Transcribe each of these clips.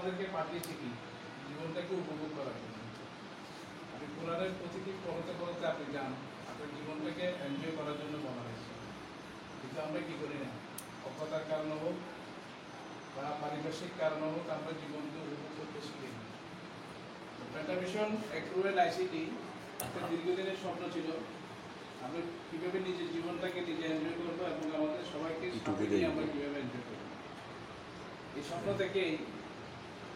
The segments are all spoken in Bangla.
আমাদেরকে পাঠিয়েছে কি জীবনটাকে উপভোগ করার জন্য। আপনি কোরআনের প্রতিটি পড়তে পড়তে আপনি যান, আপনার জীবনটাকে এনজয় করার জন্য বলা হয়েছে। কিন্তু আমরা কি করি না, অজ্ঞতার কারণে হোক বা পারিপার্শ্বিক কারণে হোক আমরা জীবনকে উপভোগ করতে শিখি না। পেন্টাভিশন অ্যাক্রুয়েল আইসিটি একটা দীর্ঘদিনের স্বপ্ন ছিল, আমরা কীভাবে নিজের জীবনটাকে নিজে এনজয় করবো এবং আমাদের সবাইকে সাথে নিয়ে আমরা কীভাবে এনজয় করবো। এই স্বপ্ন থেকেই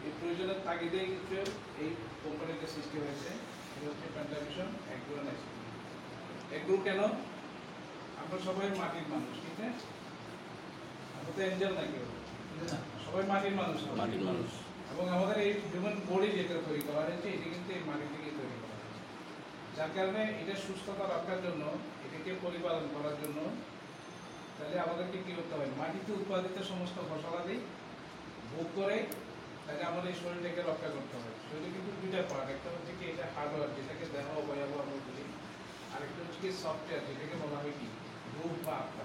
এই প্রয়োজনের তাগিদেই কিন্তু এই কোম্পানিটা সৃষ্টি হয়েছে। এটা হচ্ছে পেন্টাভিশন অ্যাক্রুয়েল আইসিটি। অ্যাক্রু কেন? আমরা সবাই মাটির মানুষ, ঠিক না? আমরা তো এঞ্জেল না কেউ, সবাই মাটির মানুষ। এবং আমাদের এই হিউম্যান বডি যেটা তৈরি করা হয়েছে এটা কিন্তু এই মাটি থেকেই তৈরি করা হয়েছে। যার কারণে এটা সুস্থতা রক্ষার জন্য, এটাকে পরিপালন করার জন্য তাহলে আমাদেরকে কী করতে হয়, মাটিতে উৎপাদিত সমস্ত ফসলাদি ভোগ করে তাহলে আমাদের এই শরীরটাকে রক্ষা করতে হবে। শরীরে কিন্তু দুইটা পার্ট, একটা হচ্ছে কি এটা হার্ডওয়্যার যেটাকে দেহ অবয়ব আমরা বলি, আরেকটা হচ্ছে কি সফটওয়্যার যেটাকে বলা হয় কি রূপ বা আত্মা।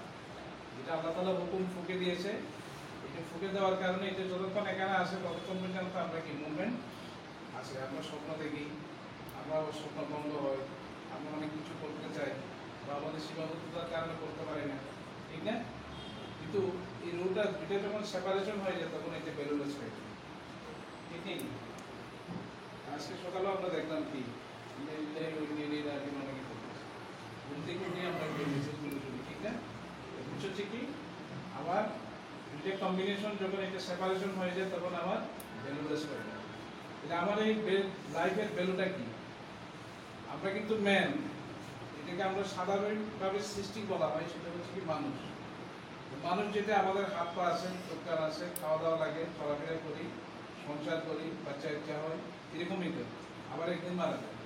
যেটা আল্লাহ তাআলা হুকুম ফুঁকে দিয়েছে, এটা ফুঁকে দেওয়ার কারণে এটা যতক্ষণ এখানে আসে ততক্ষণ পর্যন্ত আমরা কি মুভমেন্ট আছে। আমরা স্বপ্ন দেখি, আমরা স্বপ্ন ভঙ্গ হয়, আমরা অনেক কিছু করতে চাই বা আমাদের সীমাবদ্ধতার কারণে করতে পারি না, ঠিক না? কিন্তু এই রুটটা দুইটা যখন সেপারেশন হয়ে যায় তখন এটা বেলুলেস হয়ে যায়, ঠিক নেই? আজকে সকালেও আমরা দেখলাম কি ঘুম থেকে উঠে আমরা মেসেজগুলো শুনি, ঠিক না? বুঝছো কি আবার দুইটা কম্বিনেশন যখন একটা সেপারেশন হয়ে যায় তখন আবার ভ্যালুলেস হয়ে যায়। এটা আমার এই লাইফের ভ্যালুটা কি? আমরা কিন্তু ম্যান, এটাকে আমরা সাধারণভাবে সৃষ্টি বলা হয়, সেটা হচ্ছে কি মানুষ। মানুষ যেটা আমাদের হাত পা আছে, চোখ কান আছে, খাওয়া দাওয়া লাগে, চলাফেরা করি, সংসার করি, বাচ্চা ইচ্ছা হয়, এরকমই তো আবার একদিন মারা যায়।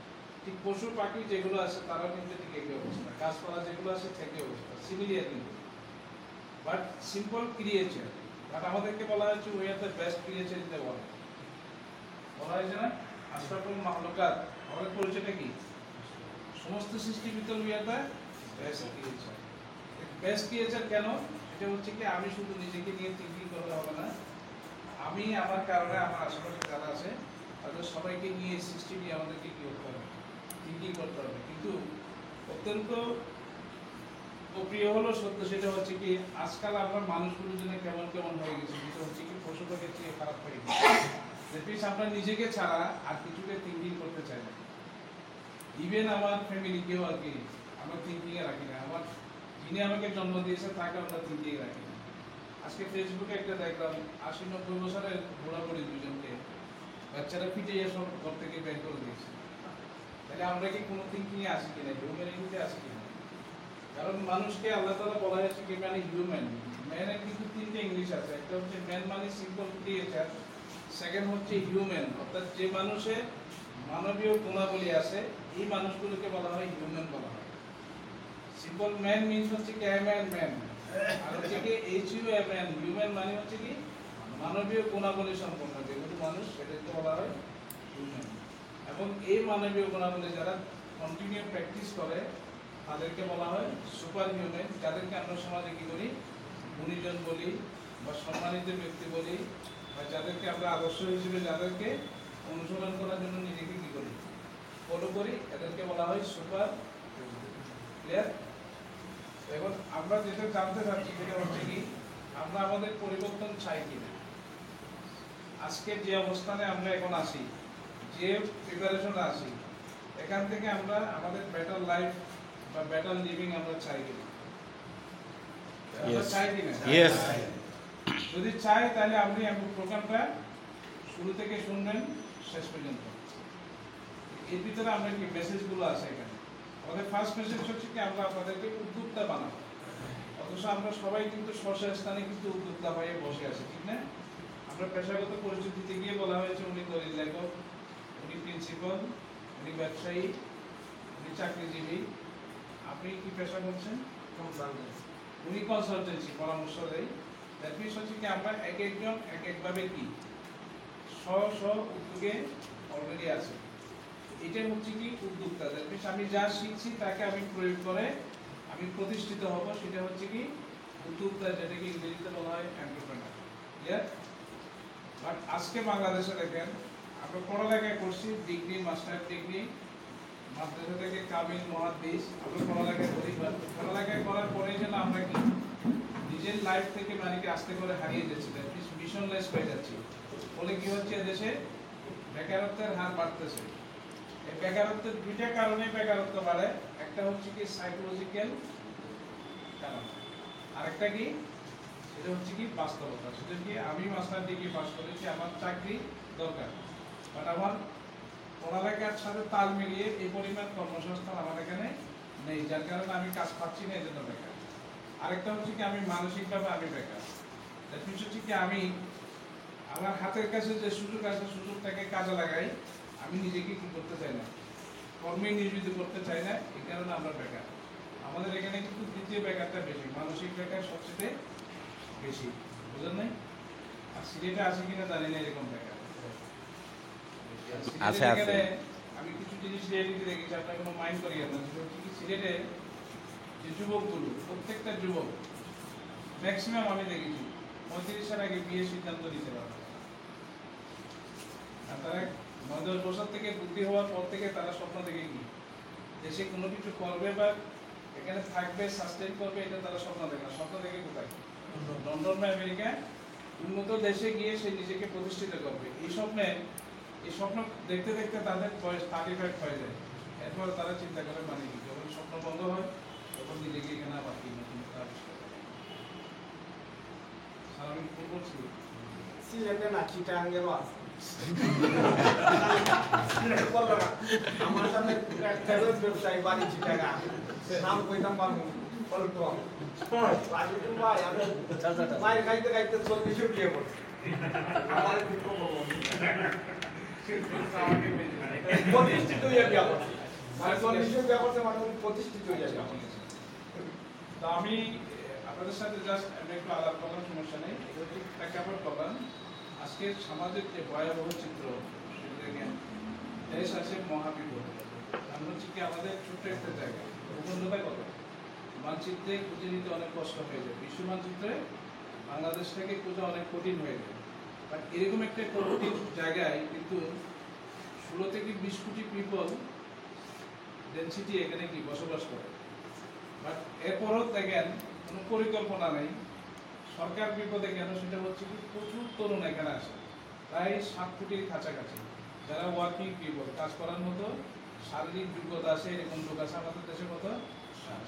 ঠিক পশু পাখি যেগুলো আছে তারাও কিন্তু ঠিক একই অবস্থা, গাছপালা যেগুলো আছে একই অবস্থা, সিমিলিয়ার কিন্তু, বাট সিম্পল ক্রিয়েচার। বাট আমাদেরকে বলা হয়েছে we are the best creature in the world. বলা হয়েছে না আশরাফুল মাখলুকাত, আমাদের পরিচয়টা কি? সমস্ত সৃষ্টির ভিতর we are the best creature. Best creature কেন? এটা হচ্ছে কি আমি শুধু নিজেকে নিয়ে থিঙ্কিং করলে হবে না, আমি আমার কারণে আমার আশেপাশে যারা আছে তাদের সবাইকে নিয়ে সৃষ্টি নিয়ে আমাদেরকে কী করতে হবে, থিঙ্কিং করতে হবে। কিন্তু অত্যন্ত প্রিয় হলো সত্য সেটা হচ্ছে কি আজকাল আমরা মানুষগুলোর জন্য কেমন কেমন হয়ে গেছে, যেটা হচ্ছে কি পশু পাখির থেকে খারাপ হয়ে গেছে। দ্যাট আমরা নিজেকে ছাড়া আর কিছুকে থিঙ্কিং করতে চাই না। ইভেন আমার ফ্যামিলিকেও আর কি আমরা থিঙ্কিংয়ে রাখি না, আমার যিনি আমাকে জন্ম দিয়েছে তাকে আমরা থিঙ্কিংয়ে রাখি না। আজকে ফেসবুকে একটা দেখলাম 80-90 বছরের বুড়াবুড়ি দুজনকে বাচ্চারা পিটে সব ঘর থেকে বের করে দিয়েছে। তাহলে আমরা কি কোনো থিঙ্কিংয়ে আসি কিনা, হিউম্যানিটিতে আসি কিনা? কারণ মানুষকে আল্লাহ তাআলা বলা হয়েছে কি মানে হিউম্যান। ম্যানের কিন্তু তিনটে ইংলিশ আছে, একটা হচ্ছে ম্যান মানে সিম্পল ক্রিয়েচার, সেকেন্ড হচ্ছে হিউম্যান অর্থাৎ যে মানুষের মানবীয় গুণাবলী আছে এই মানুষগুলোকে বলা হয় হিউম্যান বলা হয়। সিম্পল ম্যান মিন্স হচ্ছে কি ম্যান, আর হচ্ছে কি HUMAN, হিউম্যান মানে হচ্ছে কি মানবীয় গুণাবলী সম্পন্ন যেগুলো মানুষ, সেটাকে বলা হয় হিউম্যান। এবং এই মানবীয় গুণাবলী যারা কন্টিনিউ প্র্যাকটিস করে তাদেরকে বলা হয় সুপার হিউম্যান, যাদেরকে আমরা সমাজে কী করি গুণীজন বলি বা সম্মানিত ব্যক্তি বলি, বা যাদেরকে আমরা আদর্শ হিসেবে যাদেরকে অনুসরণ করার জন্য নিজেকে কী করি ফলো করি, এদেরকে বলা হয় সুপার ক্লিয়ার। এখন আমরা যেটা জানতে চাচ্ছি সেটা হচ্ছে কি আমরা আমাদের পরিবর্তন চাই কিনা। আজকের যে অবস্থানে আমরা এখন আসি, যে প্রিপারেশনে আসি, এখান থেকে আমরা আমাদের বেটার লাইফ বা বেটার লিভিং আমরা চাই কিনা, আমরা চাই কিনা? যদি চাই তাহলে আপনি প্রোগ্রামটা শুরু থেকে শুনবেন শেষ পর্যন্ত। এর ভিতরে আমরা কি মেসেজগুলো আছে এখানে, আমাদের ফার্স্ট মেসেজ হচ্ছে কি আমরা আপনাদেরকে উদ্যোক্তা বানাবো। অথচ আমরা সবাই কিন্তু স্থানে কিন্তু উদ্যোক্তা হয়ে বসে আছি, ঠিক না? আমরা পেশাগত পরিচিতিতে গিয়ে বলা হয়েছে উনি দলিল লেখক, উনি প্রিন্সিপাল, উনি ব্যবসায়ী, উনি চাকরিজীবী। আপনি কি পেশা করছেন? উনি কনসালটেন্সি পরামর্শ দেয়। দ্যাট মিনস হচ্ছে কি আমরা এক একজন এক একভাবে কি স্ব উদ্যোগে অলরেডি আছে। এটাই হচ্ছে কি উদ্যোক্তা। দ্যাট মিনস আমি যা শিখছি তাকে আমি প্রয়োগ করে আমি প্রতিষ্ঠিত হব, সেটা হচ্ছে কি উদ্যোক্তা, যেটাকে ইংরেজিতে বলা হয় এন্টারপ্রেনার। ক্লিয়ার? বাট আজকে বাংলাদেশে দেখেন আমরা পড়ালেখায় করছি ডিগ্রি মাস্টার ডিগ্রি মাদ্রাসা থেকে কামিল মহাদ্দিস আমরা পড়ালেখায় করি পড়ালেখায় করার পরে যেন আমরা কি নিজের লাইফ থেকে মানে কি আস্তে করে হারিয়ে যাচ্ছি মিশনলেস হয়ে যাচ্ছি ফলে কি হচ্ছে দেশে বেকারত্বের হার বাড়তেছে এই বেকারত্বের দুইটা কারণে বেকারত্ব বাড়ে একটা হচ্ছে কি সাইকোলজিক্যাল কারণ আরেকটা কি সেটা হচ্ছে কি বাস্তবতা সেটা কি আমি মাস্টার ডিগ্রি পাস করেছি আমার চাকরি দরকার বাট আমার পড়ালেখার সাথে তাল মিলিয়ে এই পরিমাণ কর্মসংস্থান আমার এখানে নেই যার কারণে আমি কাজ পাচ্ছি না এই জন্য বেকার আরেকটা হচ্ছে কি আমি মানসিকভাবে আমি বেকার হচ্ছে কি আমি আমার হাতের কাছে যে সুযোগ আছে সুযোগটাকে কাজে লাগাই আমি নিজেকে কি করতে চাই না কর্মে নিয়োজিত করতে চাই না এই কারণে আমরা বেকার আমাদের এখানে কিন্তু দ্বিতীয় বেকারটা বেশি মানসিক বেকার সবচেয়ে বেশি বুঝলেন নাই আর সিলেটে আছে কিনা জানি না এরকম বেকার আছে আমি কিছু জিনিস রিয়েলিটি দেখেছি আপনার কোনো মাইন্ড করিয়ে না সিলেটে যে যুবকগুলো প্রত্যেকটা যুবক ম্যাক্সিমাম আমি দেখেছি 35-এর আগে বিয়ের সিদ্ধান্ত নিতে পারে আর তারা 9-10 বছর থেকে বুদ্ধি হওয়ার পর থেকে তারা স্বপ্ন দেখে কি দেশে কোনো কিছু করবে বা এখানে থাকবে সাস্টেইন করবে এটা তারা স্বপ্ন দেখে না স্বপ্ন দেখে কোথায় লন্ডন বা আমেরিকা উন্নত দেশে গিয়ে সে নিজেকে প্রতিষ্ঠিত করবে এই স্বপ্ন দেখতে দেখতে তাদের বয়স 35 হয়ে যায় এরপর তারা চিন্তা করে মানে কি যখন স্বপ্ন বন্ধ হয় তখন নিজেকে এখানে আবার কি নতুন আমি কি বলছি সিলেটে না চিটাঙ্গেরও আছে আমার সামনে ট্রাভেলস ব্যবসায়ী বাড়ি চিটাঙ্গা নাম কইতাম পারবো অল্প ভাই আমি মায়ের খাইতে খাইতে 40 বিয়ে করছি আমার প্রতিষ্ঠিত হয়ে বিয়ে করছি মানে 40 বিয়ে করছে মানে প্রতিষ্ঠিত হয়ে যাবে তো আমি আপনাদের সাথে জাস্ট আমি একটু আলাপ করার সমস্যা নেই প্রেক্ষাপট করলাম আজকের সামাজিক যে ভয়াবহ চিত্র সেটা দেখেন দেশ আছে মহাবিপদ কারণ হচ্ছে কি আমাদের ছোট্ট একটা জায়গা ভূখণ্ডটা কত মানচিত্রে খুঁজে নিতে অনেক কষ্ট হয়ে যায় বিশ্ব মানচিত্রে বাংলাদেশটাকে খোঁজা অনেক কঠিন হয়ে যায় বাট এরকম একটা কঠিন জায়গায় কিন্তু 16 থেকে 20 কোটি পিপল ডেনসিটি এখানে কি বসবাস করে বাট এরপরও দেখেন কোনো পরিকল্পনা নেই সরকার বিপদে কেন সেটা হচ্ছে কি প্রচুর তরুণ এখানে আসে প্রায় 7 কোটির কাছাকাছি যারা ওয়ার্কিং পিপল কাজ করার মতো শারীরিক যোগ্যতা আছে এরকম লোক আছে আমাদের দেশে কত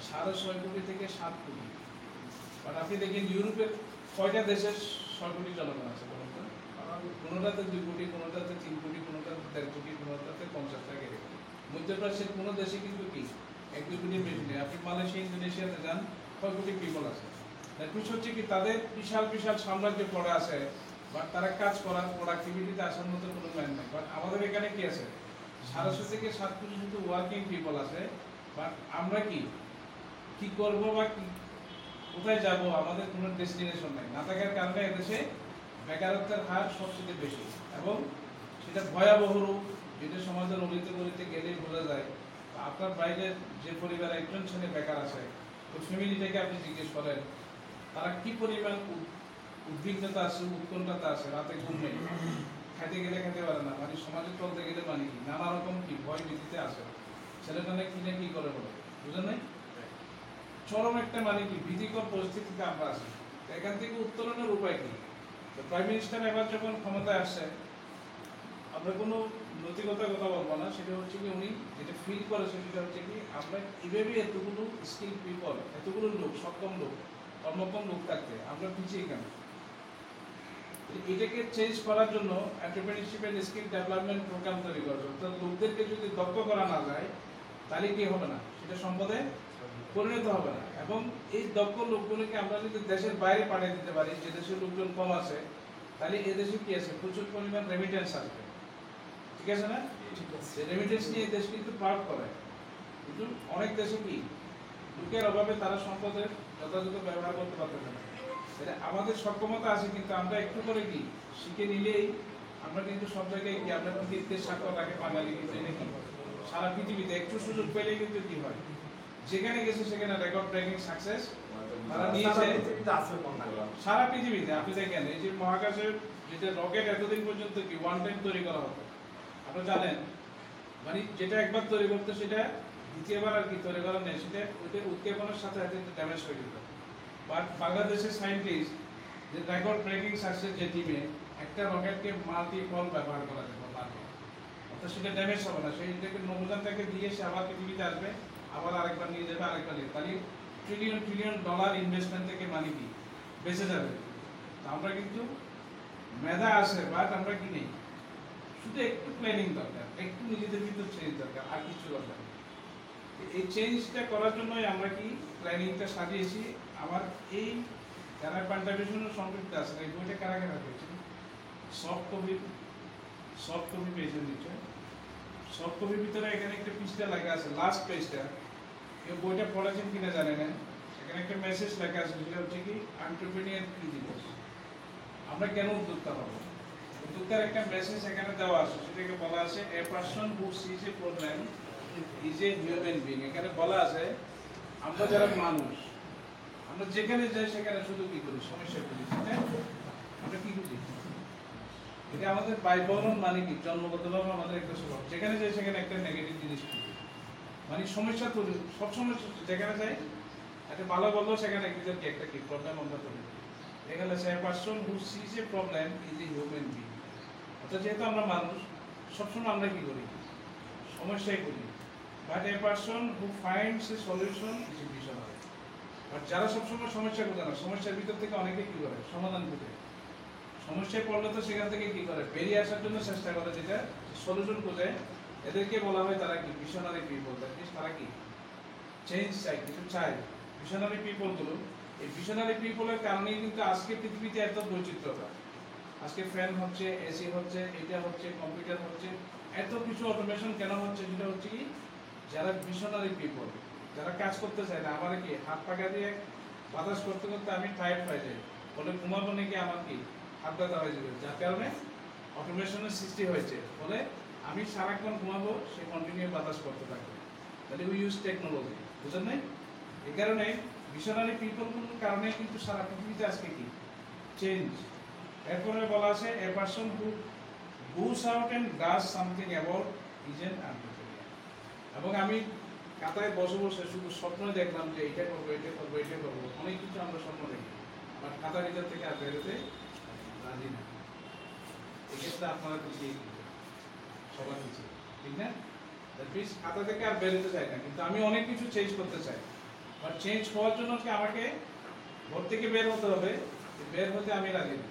6.5 কোটি থেকে 7 কোটি বাট আপনি দেখেন ইউরোপের কয়টা দেশের 6 কোটি জনগণ আছে বলুন তো কোনোটাতে 2 কোটি কোনোটাতে 3 কোটি কোনোটাতে 1.5 কোটি কোনোটাতে 50 লাখ এরকম মধ্যপ্রাচ্যের কোনো দেশে কিন্তু কি 1-2 কোটির বেশি নেই আপনি মালয়েশিয়া ইন্দোনেশিয়াতে যান 6 কোটি পিপল আছে দ্যাট হচ্ছে কি তাদের বিশাল বিশাল সাম্রাজ্য পড়ে আছে বাট তারা কাজ করার প্রোডাক্টিভিটিতে আসার মতো কোনো ম্যান নেই বাট আমাদের এখানে কি আছে 650 থেকে 7 কোটি শুধু ওয়ার্কিং পিপল আছে বাট আমরা কি করব বা কি কোথায় যাব আমাদের কোনো ডেস্টিনেশন নাই না থাকার কারণে এদেশে বেকারত্বের হার সবচেয়ে বেশি এবং সেটা ভয়াবহ রূপ যেটা সমাজের অলিতে গলিতে গেলেই বোঝা যায় আপনার বাইরে যে পরিবারে একজন ছেলে বেকার আছে ওই ফ্যামিলিটাকে আপনি জিজ্ঞেস করেন তারা কি পরিমাণ উদ্বিগ্নতা আছে উৎকণ্ঠাতা আছে রাতে ঘুম নেই খেতে গেলে খেতে পারে না মানে সমাজে চলতে গেলে মানে কি নানা রকম কি ভয় ভীতিতে আছে ছেলেটা কিনে কি করে বলে বুঝলেন নাই চরম একটা মানে কি ভীতিকর পরিস্থিতিতে আমরা আছি এখান থেকে উত্তরণের উপায় কি প্রাইম মিনিস্টার এবার যখন ক্ষমতায় আসছে আমরা কোনো নৈতিকতার কথা বলবো না সেটা হচ্ছে কি উনি যেটা ফিল করেছে সেটা হচ্ছে কি আমরা এভাবে এতগুলো স্কিল পিপল এতগুলো লোক সক্ষম লোক কর্মক্ষম লোক থাকতে আমরা পিছিয়ে কেন এটাকে চেঞ্জ করার জন্য entrepreneurship and skill development programme তৈরি করা অর্থাৎ লোকদেরকে যদি দক্ষ করা না যায় তাহলে কি হবে না সেটা সম্পদে পরিণত হবে না এবং এই দক্ষ লোকগুলোকে আমরা যদি দেশের বাইরে পাঠিয়ে দিতে পারি যে দেশের লোকজন কম আছে তাহলে এদেশে কি আছে প্রচুর পরিমাণ রেমিটেন্স আসবে ঠিক আছে না রেমিটেন্স নিয়ে দেশ কিন্তু পার্ট করে কিন্তু অনেক দেশে কি লোকের অভাবে তারা সম্পদের যথাযথ ব্যবহার করতে পারতেছে না এটা আমাদের সক্ষমতা আছে কিন্তু আমরা একটু করে কি শিখে নিলেই আমরা কিন্তু সব জায়গায় কি আমরা কৃতিত্বের স্বাক্ষর রাখে বাঙালি কিন্তু নাকি সারা পৃথিবীতে একটু সুযোগ পেলেই কিন্তু কি হয় যেখানে গেছে সেখানে রেকর্ড ব্রেকিং সাকসেস তারা নিয়েছে সারা পৃথিবীতে আপনি দেখেন এই যে মহাকাশের যেটা রকেট এতদিন পর্যন্ত কি ওয়ান টাইম তৈরি করা হতো, আপনারা জানেন, মানে যেটা একবার তৈরি করতো সেটা দ্বিতীয়বার আর কি তৈরি করা নেই, সেটা ওইটা উৎক্ষেপণের সাথে সাথে ড্যামেজ হয়ে যেত। বাট বাংলাদেশের সায়েন্টিস্ট যে রেকর্ড ব্রেকিং সাকসেস যে টিমে একটা রকেটকে মাল্টিপল ব্যবহার করা যাবে পারবে, অর্থাৎ সেটা ড্যামেজ হবে না, সেইটাকে নবজানটাকে দিয়ে সে আবার পৃথিবীতে আসবে, আবার আরেকবার নিয়ে যাবে, আরেকবার নিয়ে, তাহলে ট্রিলিয়ন ট্রিলিয়ন ডলার ইনভেস্টমেন্ট থেকে মানি কি বেঁচে যাবে। আমরা কিন্তু মেধা আছে, বাট আমরা কি নেই, শুধু একটু প্ল্যানিং দরকার, একটু নিজেদের ভিতর চেঞ্জ দরকার, আর কিছু দরকার নেই। এই চেঞ্জটা করার জন্যই আমরা কি প্ল্যানিংটা সাজিয়েছি। আমার এই যারা কন্ট্রিবিউশনের সম্পৃক্ত আছে এই বইটা কারা কারা পেয়েছেন? সফট কপি পেয়েছেন নিশ্চয়। সফট কপির ভিতরে এখানে একটা পৃষ্ঠা লেখা আছে, লাস্ট পেজটা, কেউ বইটা পড়েছেন কিনা জানে না, এখানে একটা মেসেজ লেখা আছে, সেটা হচ্ছে কি এন্টারপ্রেনিউর কি জিনিস, আমরা কেন উদ্যোক্তা হব। উদ্যোক্তার একটা মেসেজ এখানে দেওয়া আছে, সেটাকে বলা আছে a person who sees a problem is a human being. এখানে বলা আছে আমরা যারা মানুষ, আমরা যেখানে যাই সেখানে শুধু কি করি, সমস্যা করি, আমরা কি করি, এটা আমাদের বাইবরণ, মানে কি জন্মগতভাবে আমাদের একটা স্বভাব, যেখানে যাই সেখানে একটা নেগেটিভ জিনিস করি, মানে সমস্যা তৈরি, সবসময় যেখানে যাই একটা ভালো বললো সেখানে একটা কি প্রবলেম আমরা তৈরি করি। এখানে সে person who sees a problem is a human being, অর্থাৎ যেহেতু আমরা মানুষ সবসময় আমরা কি করি, সমস্যাই করি। But A person who finds a solution is a visionary. But যারা সবসময় সমস্যা খোঁজে না, সমস্যার ভিতর থেকে অনেকে কি করে সমাধান খুঁজে, সমস্যায় পড়লে তো সেখান থেকে কি করে বেরিয়ে আসার জন্য চেষ্টা করে, যেটা সলিউশন খোঁজে, এদেরকে বলা হয় তারা কি ভিশনারি পিপল। তারা কি চেঞ্জ চাই, কিছু চাই। ভিশনারি পিপল গুলো, এই ভিশনারি পিপলের কারণেই কিন্তু আজকে পৃথিবীতে এত বৈচিত্র্যতা, আজকে ফ্যান হচ্ছে, এসি হচ্ছে, এটা হচ্ছে, কম্পিউটার হচ্ছে, এত কিছু অটোমেশন কেন হচ্ছে, সেটা হচ্ছে কি যারা ভিশনারি পিপল, যারা কাজ করতে চায় না। আমার কি হাত পাকা দিয়ে বাতাস করতে করতে আমি টায়ার্ড হয়ে যাই, ফলে ঘুমাবো নাকি আমার কি হাত ব্যথা হয়ে যাবে, যার কারণে অটোমেশনের সৃষ্টি হয়েছে, ফলে আমি সারাক্ষণ ঘুমাবো, সে কন্টিনিউ বাতাস করতে থাকবে। তাহলে উই ইউজ টেকনোলজি, বুঝলেন নাই? এই কারণে ভিশনারি পিপলগুলোর কারণে কিন্তু সারা পৃথিবীতে আজকে কি চেঞ্জ। এরপরে বলা আছে a person who goes out and does something about is an entrepreneur। এবং আমি কাতায় বসে বসে শুধু স্বপ্ন দেখলাম যে এটা করবো, এটা করবো, এটা করবো, অনেক কিছু আমরা স্বপ্ন দেখি, বাট খাতার ভিতর থেকে আর বেরোতে রাজি না। এক্ষেত্রে আপনারা পিছিয়ে সবার পিছিয়ে, ঠিক না? খাতা থেকে আর বেরোতে চাই না, কিন্তু আমি অনেক কিছু চেঞ্জ করতে চাই, বাট চেঞ্জ হওয়ার জন্য আমাকে ঘর থেকে বের হতে হবে, বের হতে আমি রাজি না।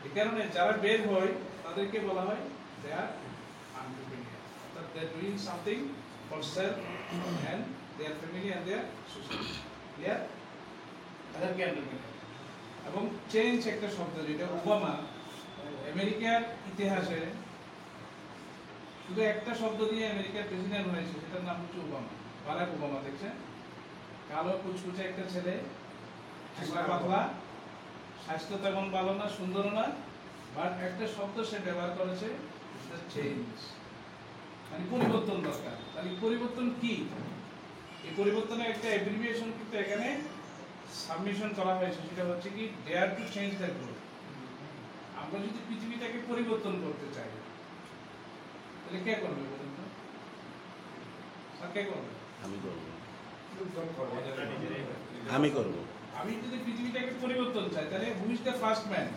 এই কারণে যারা বের হয় তাদেরকে বলা হয় দে আর এন্টারপ্রেনিউর, অর্থাৎ they are doing something for self and their family and their society. Clear? তাদেরকে এন্টারপ্রেনিউর। এবং চেঞ্জ একটা শব্দ, যেটা ওবামা আমেরিকার ইতিহাসে শুধু একটা শব্দ দিয়ে আমেরিকার প্রেসিডেন্ট হয়েছে, সেটার নাম হচ্ছে ওবামা, বারাক ওবামা। দেখছেন, কালো কুচকুচে একটা ছেলে, পাতলা, স্বাস্থ্য তেমন ভালো না, সুন্দর না, বাট একটা শব্দ সে ব্যবহার করেছে, চেঞ্জ, মানে পরিবর্তন দরকার। তাহলে পরিবর্তন কি? এই পরিবর্তনের একটা অ্যাব্রিভিয়েশন কিন্তু এখানে সাবমিশন করা হয়েছে, সেটা হচ্ছে কি dare to change the growth. আমরা যদি পৃথিবীটাকে পরিবর্তন করতে চাই, তাহলে কে করবে বলুন তো? আর কে করবে? আমি করব। আমি যদি পৃথিবীটাকে পরিবর্তন চাই, তাহলে who is the first man?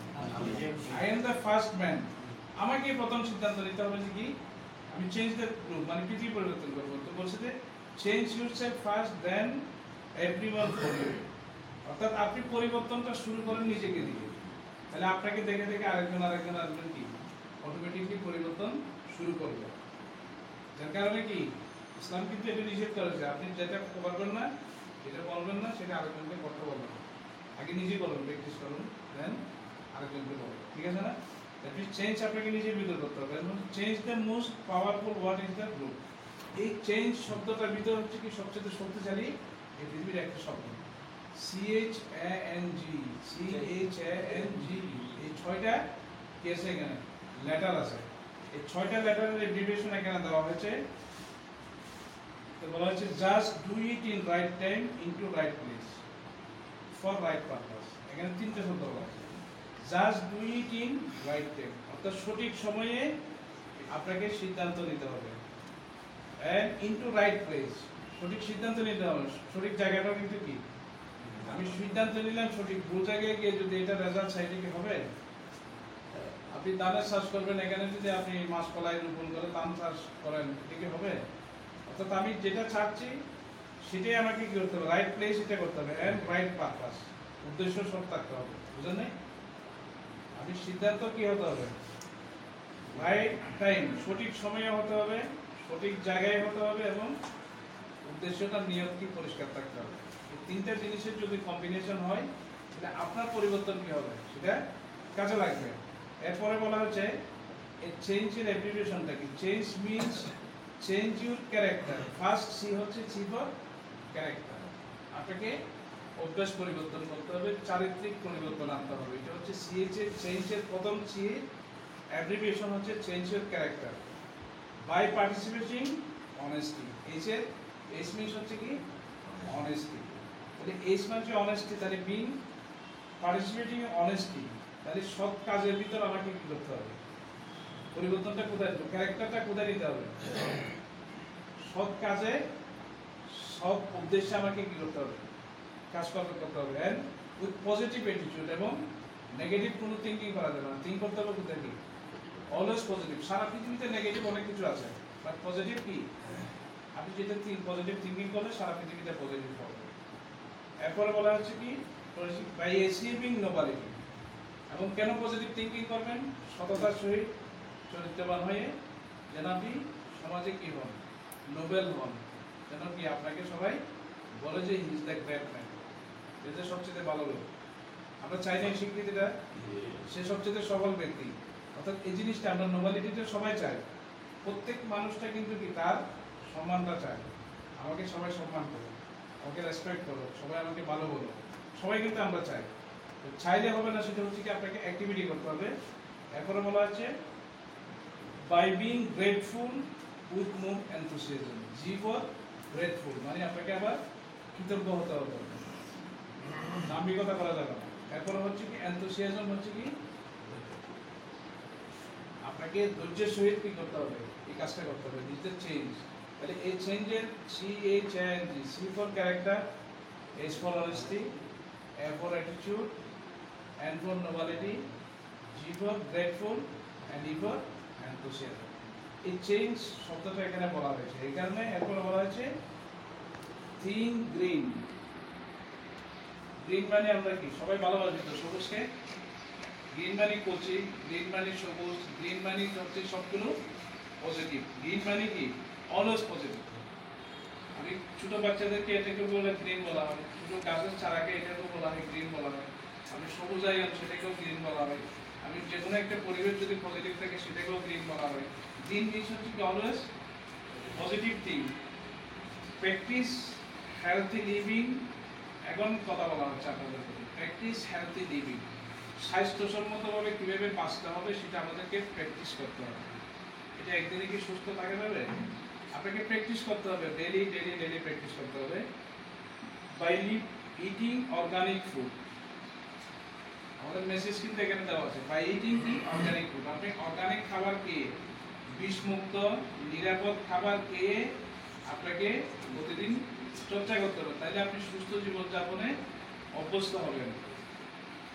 I am the first man. আমাকে প্রথম সিদ্ধান্ত নিতে হবে যে কি আমি চেঞ্জ দ্য গ্রুপ, মানে পৃথিবী পরিবর্তন করবো। তো বলছে যে change yourself first then everyone for you, অর্থাৎ আপনি পরিবর্তনটা শুরু করেন নিজেকে দিয়ে, তাহলে আপনাকে দেখে দেখে আরেকজন কি অটোমেটিকলি পরিবর্তন শুরু করবে। যার কারণে কি ইসলাম কিন্তু এটা নিষেধ করেছে, আপনি যেটা করবেন না, যেটা বলবেন না, সেটা আরেকজনকে কথা বলবেন, আগে নিজে বলুন, প্র্যাকটিস করুন, দেন আরেকজনকে বলুন, ঠিক আছে না? দ্যাট মিন্স চেঞ্জ আপনাকে নিজের ভিতর করতে হবে। Change the most powerful word is the group. এই চেঞ্জ শব্দটার ভিতর হচ্ছে কি সবচেয়ে শক্তিশালী এই পৃথিবীর একটা শব্দ, CHANG, CHANG। এই 6টা কি আছে এখানে, লেটার আছে। এই 6টা লেটারের অ্যাব্রিভিয়েশন এখানে দেওয়া হয়েছে। তো বলা হচ্ছে just do it in right time into right place for right purpose. এখানে 3টে শব্দ বলা আছে, just do it in right time, অর্থাৎ সঠিক সময়ে আপনাকে সিদ্ধান্ত নিতে হবে। অ্যান্ড ইনটু রাইট প্লেস, সঠিক সিদ্ধান্ত নিতে হবে। সঠিক জায়গাটাও কিন্তু কি, আমি সিদ্ধান্ত নিলাম সঠিক, ভুল জায়গায় গিয়ে যদি এটা রেজাল্ট সাইডে কি হবে? আপনি ধানের চাষ করবেন, এখানে যদি আপনি মাসকলাই রোপণ করে ধান চাষ করেন, এটা কি হবে? অর্থাৎ আমি যেটা চাচ্ছি সেটাই আমাকে কি করতে হবে? রাইট প্লেস এটা করতে হবে, অ্যান্ড রাইট পারপাস, উদ্দেশ্য সব থাকতে হবে। বুঝলেন নাই? আমি সিদ্ধান্ত কি হতে হবে? রাইট টাইম, সঠিক সময়ে হতে হবে, সঠিক জায়গায় হতে হবে, এবং উদ্দেশ্যটা নিয়ত কি পরিষ্কার থাকতে হবে। এই তিনটা জিনিসের যদি কম্বিনেশন হয় তাহলে আপনার পরিবর্তন কি হবে সেটা কাজে লাগবে। এরপরে বলা হচ্ছে এই চেঞ্জের অ্যাপ্লিকেশনটা কি? Change means change your character. First C হচ্ছে সি ফর ক্যারেক্টার। আপনাকে অভ্যাস পরিবর্তন করতে হবে, চারিত্রিক পরিবর্তন আনতে হবে। এটা হচ্ছে সিএইচ এর চেঞ্জের প্রথম সি, অ্যাব্রিভিয়েশন হচ্ছে change your character by participating honesty. H means হচ্ছে কি? অনেস্টি। তাহলে এইচ মানে হচ্ছে অনেস্টি, তাহলে বিং পার্টিসিপেটিং অনেস্টি, তাহলে সব কাজের ভিতর আমাকে কি করতে হবে? পরিবর্তনটা কোথায়, ক্যারেক্টারটা কোথায় নিতে হবে? সব কাজে, সব উদ্দেশ্যে আমাকে কি করতে হবে? কাজ করতে হবে। এন্ড উইথ পজিটিভ অ্যাটিটিউড, এবং নেগেটিভ কোনো থিঙ্কিং করা যাবে না। থিঙ্ক করতে হবে কোথায় কি? Always positive. সারা পৃথিবীতে নেগেটিভ অনেক কিছু আছে, বাট পজিটিভ কি? আপনি যেটা পজিটিভ থিঙ্কিং করলে সারা পৃথিবীতে পজিটিভ হবে। এরপরে বলা হচ্ছে কি? By achieving nobility. এবং কেন পজিটিভ থিঙ্কিং করবেন? সততার সহিত চরিত্রবান হয়ে যেন আপনি সমাজে কি হন? নোবেল হন। যেন কি আপনাকে সবাই বলে যে he is the great man, যে সবচেয়ে ভালো লোক। আমরা চাই না এই স্বীকৃতিটা, সে সবচেয়ে সফল ব্যক্তি। অর্থাৎ এই জিনিসটা আমরা নোবেলিটিটা সবাই চাই। প্রত্যেক মানুষটা কিন্তু কি তার সম্মানটা চায়, আমাকে সবাই সম্মান করো, আমাকে রেসপেক্ট করো, সবাই আমাকে ভালো বলো, সবাই কিন্তু আমরা চাই। তো চাইলে হবে না, সেটা হচ্ছে কি আপনাকে অ্যাক্টিভিটি করতে হবে। এরপরে বলা হচ্ছে by being grateful with move enthusiasm. G for grateful, মানে আপনাকে আবার কৃতজ্ঞ হতে হবে, দাম্ভিকতা করা যাবে না। এরপরে হচ্ছে কি এনথুসিয়াজম, হচ্ছে কি আপনাকে ধৈর্যের সহিত কি করতে হবে? এই কাজটা করতে হবে, নিজের চেঞ্জ। তাহলে এই চেঞ্জের CHANG, C for character, H for honesty, A for attitude, N for nobility, G for grateful, and E for enthusiasm. এই চেঞ্জ শব্দটা এখানে বলা হয়েছে এই কারণে। এরপরে বলা হয়েছে থিঙ্ক গ্রিন। গ্রিন মানে আমরা কি সবাই ভালোবাসি তো সবুজকে। গ্রিন মানে কচি, গ্রিন মানে সবুজ, গ্রিন মানে হচ্ছে সবগুলো পজিটিভ। গ্রিন মানে কি? Always positive. আমি ছোট বাচ্চাদেরকে এটাকে বলে গ্রিন বলা হয়, ছোট গাছের চারাকে এটাকেও বলা হয় গ্রিন বলা হয়। আমি সবুজ আইলাম সেটাকেও গ্রিন বলা হয়। আমি যে কোনো একটা পরিবেশ যদি পজিটিভ থাকে সেটাকেও গ্রিন বলা হয়। গ্রিন মিনস হচ্ছে কি? Always positive thing. Practice healthy living. এখন কথা বলা হচ্ছে আপনাদের, প্র্যাকটিস হেলথি লিভিং। স্বাস্থ্যসম্মতভাবে কীভাবে বাঁচতে হবে সেটা আমাদেরকে প্র্যাকটিস করতে হবে। এটা একদিনে কি সুস্থ থাকা যাবে? আপনাকে প্র্যাকটিস করতে হবে, ডেলি প্র্যাকটিস করতে হবে। By eating organic food. আমাদের মেসেজ কিন্তু এখানে দেওয়া আছে, বাই ইটিং কি? Organic food. আপনি অর্গানিক খাবার খেয়ে, বিষমুক্ত নিরাপদ খাবার খেয়ে আপনাকে প্রতিদিন চর্চা করতে হবে, তাইলে আপনি সুস্থ জীবনযাপনে অভ্যস্ত হবেন।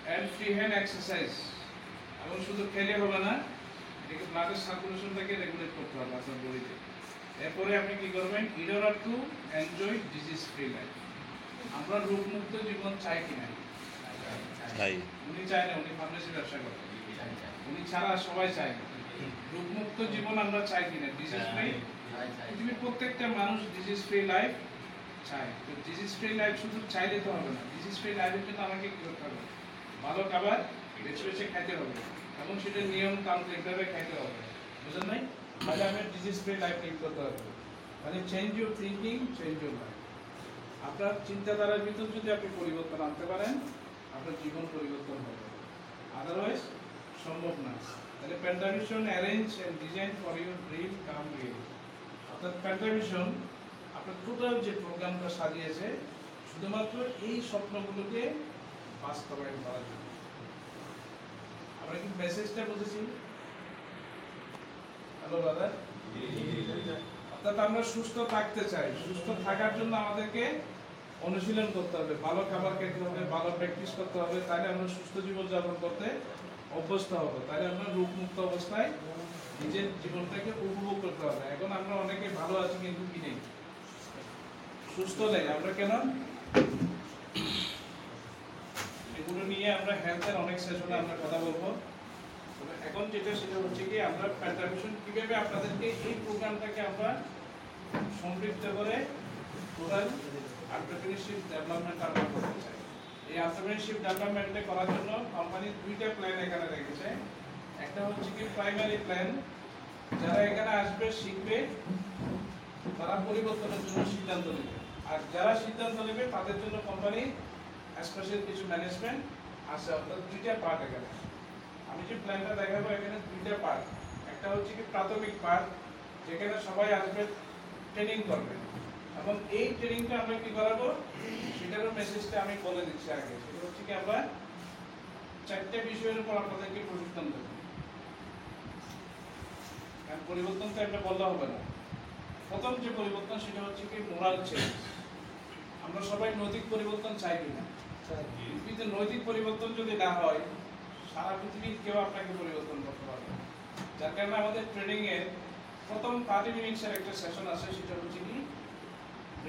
And free hand exercise. এবং শুধু খেলে হবে না, এটাকে ব্লাডের সার্কুলেশনটাকে রেগুলেট করতে হবে আপনার বডিতে। এরপরে আপনি কি করবেন? In order to enjoy disease free life. আমরা রোগমুক্ত জীবন চাই কিনা? চাই। উনি চায় না, উনি ফার্মেসি ব্যবসা করেন, উনি ছাড়া সবাই চায় না। রোগমুক্ত জীবন আমরা চাই কিনা? Disease free. পৃথিবীর প্রত্যেকটা মানুষ ডিজিজ ফ্রি লাইফ চায়। তো ডিজিজ ফ্রি লাইফ শুধু চাইলে তো হবে না, ডিজিজ ফ্রি লাইফের জন্য আমাকে কি করতে হবে? ভালো খাবার বেছে বেছে খাইতে হবে, এবং সেটা নিয়ম তান্ত্রিকভাবে খাইতে হবে। বুঝলেন নাই? তাহলে আমি ডিজিজ ফ্রি লাইফ লিড করতে হবে। মানে change your thinking, change your life. আপনার চিন্তাধারার ভিতর যদি আপনি পরিবর্তন আনতে পারেন, আপনার জীবন পরিবর্তন হবে, আদারওয়াইজ সম্ভব না। তাহলে Pentavision arrange and design for your dream come real. অর্থাৎ পেন্টাভিশন আপনার টোটাল যে প্রোগ্রামটা সাজিয়েছে শুধুমাত্র এই স্বপ্নগুলোকে বাস্তবায়ন করার জন্য। আমরা কি মেসেজটা বুঝেছি? হ্যালো ব্রাদার, অর্থাৎ আমরা সুস্থ থাকতে চাই। সুস্থ থাকার জন্য আমাদেরকে অনুশীলন করতে হবে, ভালো খাবার খেতে হবে, ভালো প্র্যাকটিস করতে হবে, তাহলে আমরা সুস্থ জীবনযাপন করতে অভ্যস্ত হবো, তাহলে আমরা রোগমুক্ত অবস্থায় নিজের জীবনটাকে উপভোগ করতে হবে। এখন আমরা অনেকে ভালো আছি কিন্তু কি নেই, সুস্থ নেই। আমরা কেন? এগুলো নিয়ে আমরা হেলথের অনেক সেশনে আমরা কথা বলবো। এখন যেটা সেটা হচ্ছে কি, আমরা প্যান্টাভিশন কিভাবে আপনাদেরকে এই প্রোগ্রামটাকে আমরা সমৃদ্ধ করে টোটাল এন্টারপ্রেনিউরশিপ ডেভেলপমেন্ট আমরা করতে চাই। এই এন্টারপ্রেনিউরশিপ ডেভেলপমেন্টে করার জন্য কোম্পানি দুইটা প্ল্যান এখানে রেখেছে। একটা হচ্ছে কি প্রাইমারি প্ল্যান, যারা এখানে আসবে শিখবে তারা পরিবর্তনের জন্য সিদ্ধান্ত নেবে, আর যারা সিদ্ধান্ত নেবে তাদের জন্য কোম্পানি স্পেশাল কিছু ম্যানেজমেন্ট আছে। অর্থাৎ দুইটা পার্ট এখানে। আমি যে প্ল্যানটা দেখাবো এখানে দুইটা পার্ট। একটা হচ্ছে কি প্রাথমিক পার্ট, যেখানে সবাই আসবে ট্রেনিং করবে, এবং এই ট্রেনিংটা আমরা কি করাবো সেটারও মেসেজটা আমি বলে দিচ্ছি আগে। সেটা হচ্ছে কি আমরা 4টে বিষয়ের উপর আপনাদেরকে প্রশিক্ষণ দেবো। কারণ পরিবর্তন তো একটা বললে হবে না। প্রথম যে পরিবর্তন সেটা হচ্ছে কি মোরাল চেঞ্জ। আমরা সবাই নৈতিক পরিবর্তন চাই কিনা? পৃথিবীতে নৈতিক পরিবর্তন যদি না হয়, সারা পৃথিবীর কেউ আপনাকে পরিবর্তন করতে পারবে না। যার কারণে আমাদের ট্রেনিং এর প্রথম 30 মিনিটসের একটা সেশন আছে, সেটা হচ্ছে কি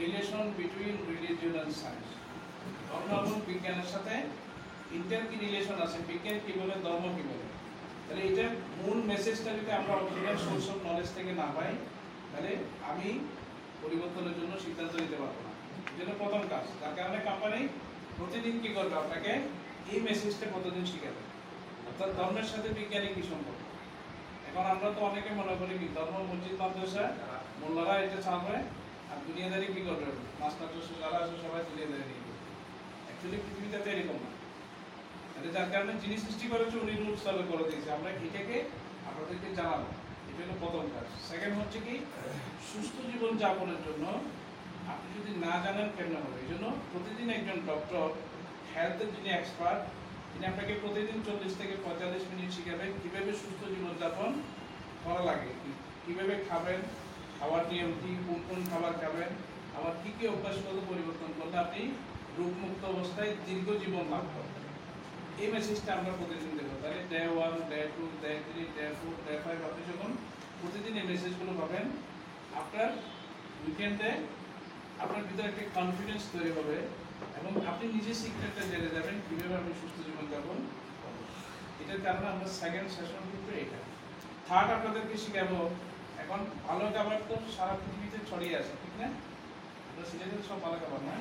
relation between religion and science. ধর্ম এবং বিজ্ঞানের সাথে ইন্টার কি রিলেশন আছে, বিজ্ঞান কি বলে, ধর্ম কি বলে। তাহলে এটার মূল মেসেজটা যদি আমরা অরিজিনাল সোর্স অফ নলেজ থেকে না পাই, তাহলে আমি পরিবর্তনের জন্য সিদ্ধান্ত নিতে পারবো না। এই জন্য প্রথম কাজ, তার কারণে কোম্পানি প্রতিদিন কি করবে, আপনাকে এই মেসেজটা প্রতিদিন শিখাবে। অর্থাৎ ধর্মের সাথে বিজ্ঞানের কি সম্পর্ক। এখন আমরা তো অনেকে মনে করি কি ধর্ম মসজিদ মাদ্রাসা মোল্লারা এটা চালাবে, আর দুনিয়াদারি কি করবে, মাস্টার যারা আছে সবাই দুনিয়াদারি নিয়ে করবে। অ্যাকচুয়ালি পৃথিবীতে তো এরকম না। তাহলে যার কারণে যিনি সৃষ্টি করেছে উনি রুলস ফলো করে দিয়েছে, আমরা এটাকে আপনাদেরকে জানাবো। এটা হলো প্রথম কাজ। সেকেন্ড হচ্ছে কি সুস্থ জীবন যাপনের জন্য আপনি যদি না জানেন কেমন হবে, এই জন্য প্রতিদিন একজন ডক্টর, হেলথের যিনি এক্সপার্ট, তিনি আপনাকে প্রতিদিন 40 থেকে 45 মিনিট শিখাবেন কিভাবে সুস্থ জীবনযাপন করা লাগে, কিভাবে খাবেন, খাওয়ার নিয়ম কি, কোন কোন খাবার খাবেন, আবার কি কি অভ্যাসগত পরিবর্তন করলে আপনি রোগমুক্ত অবস্থায় দীর্ঘ জীবন লাভ করবেন। এই মেসেজটা আমরা প্রতিদিন দেবো। তাহলে day 1, day 2, day 3, day 4, day 5 আপনি যখন প্রতিদিন এই মেসেজগুলো পাবেন, আপনার উইকেন্ডে আপনার ভিতরে একটা কনফিডেন্স তৈরি হবে, এবং আপনি নিজে সিক্রেটটা জেনে যাবেন কিভাবে আপনি সুস্থ জীবন যাপন করবেন। এটার কারণে আমরা সেকেন্ড সেশন কিন্তু এটা। থার্ড আপনাদেরকে শিখাবো, এখন ভালো খাবার তো সারা পৃথিবীতে ছড়িয়ে আছে, ঠিক না? আমরা সিলেটের সব ভালো খাবার না,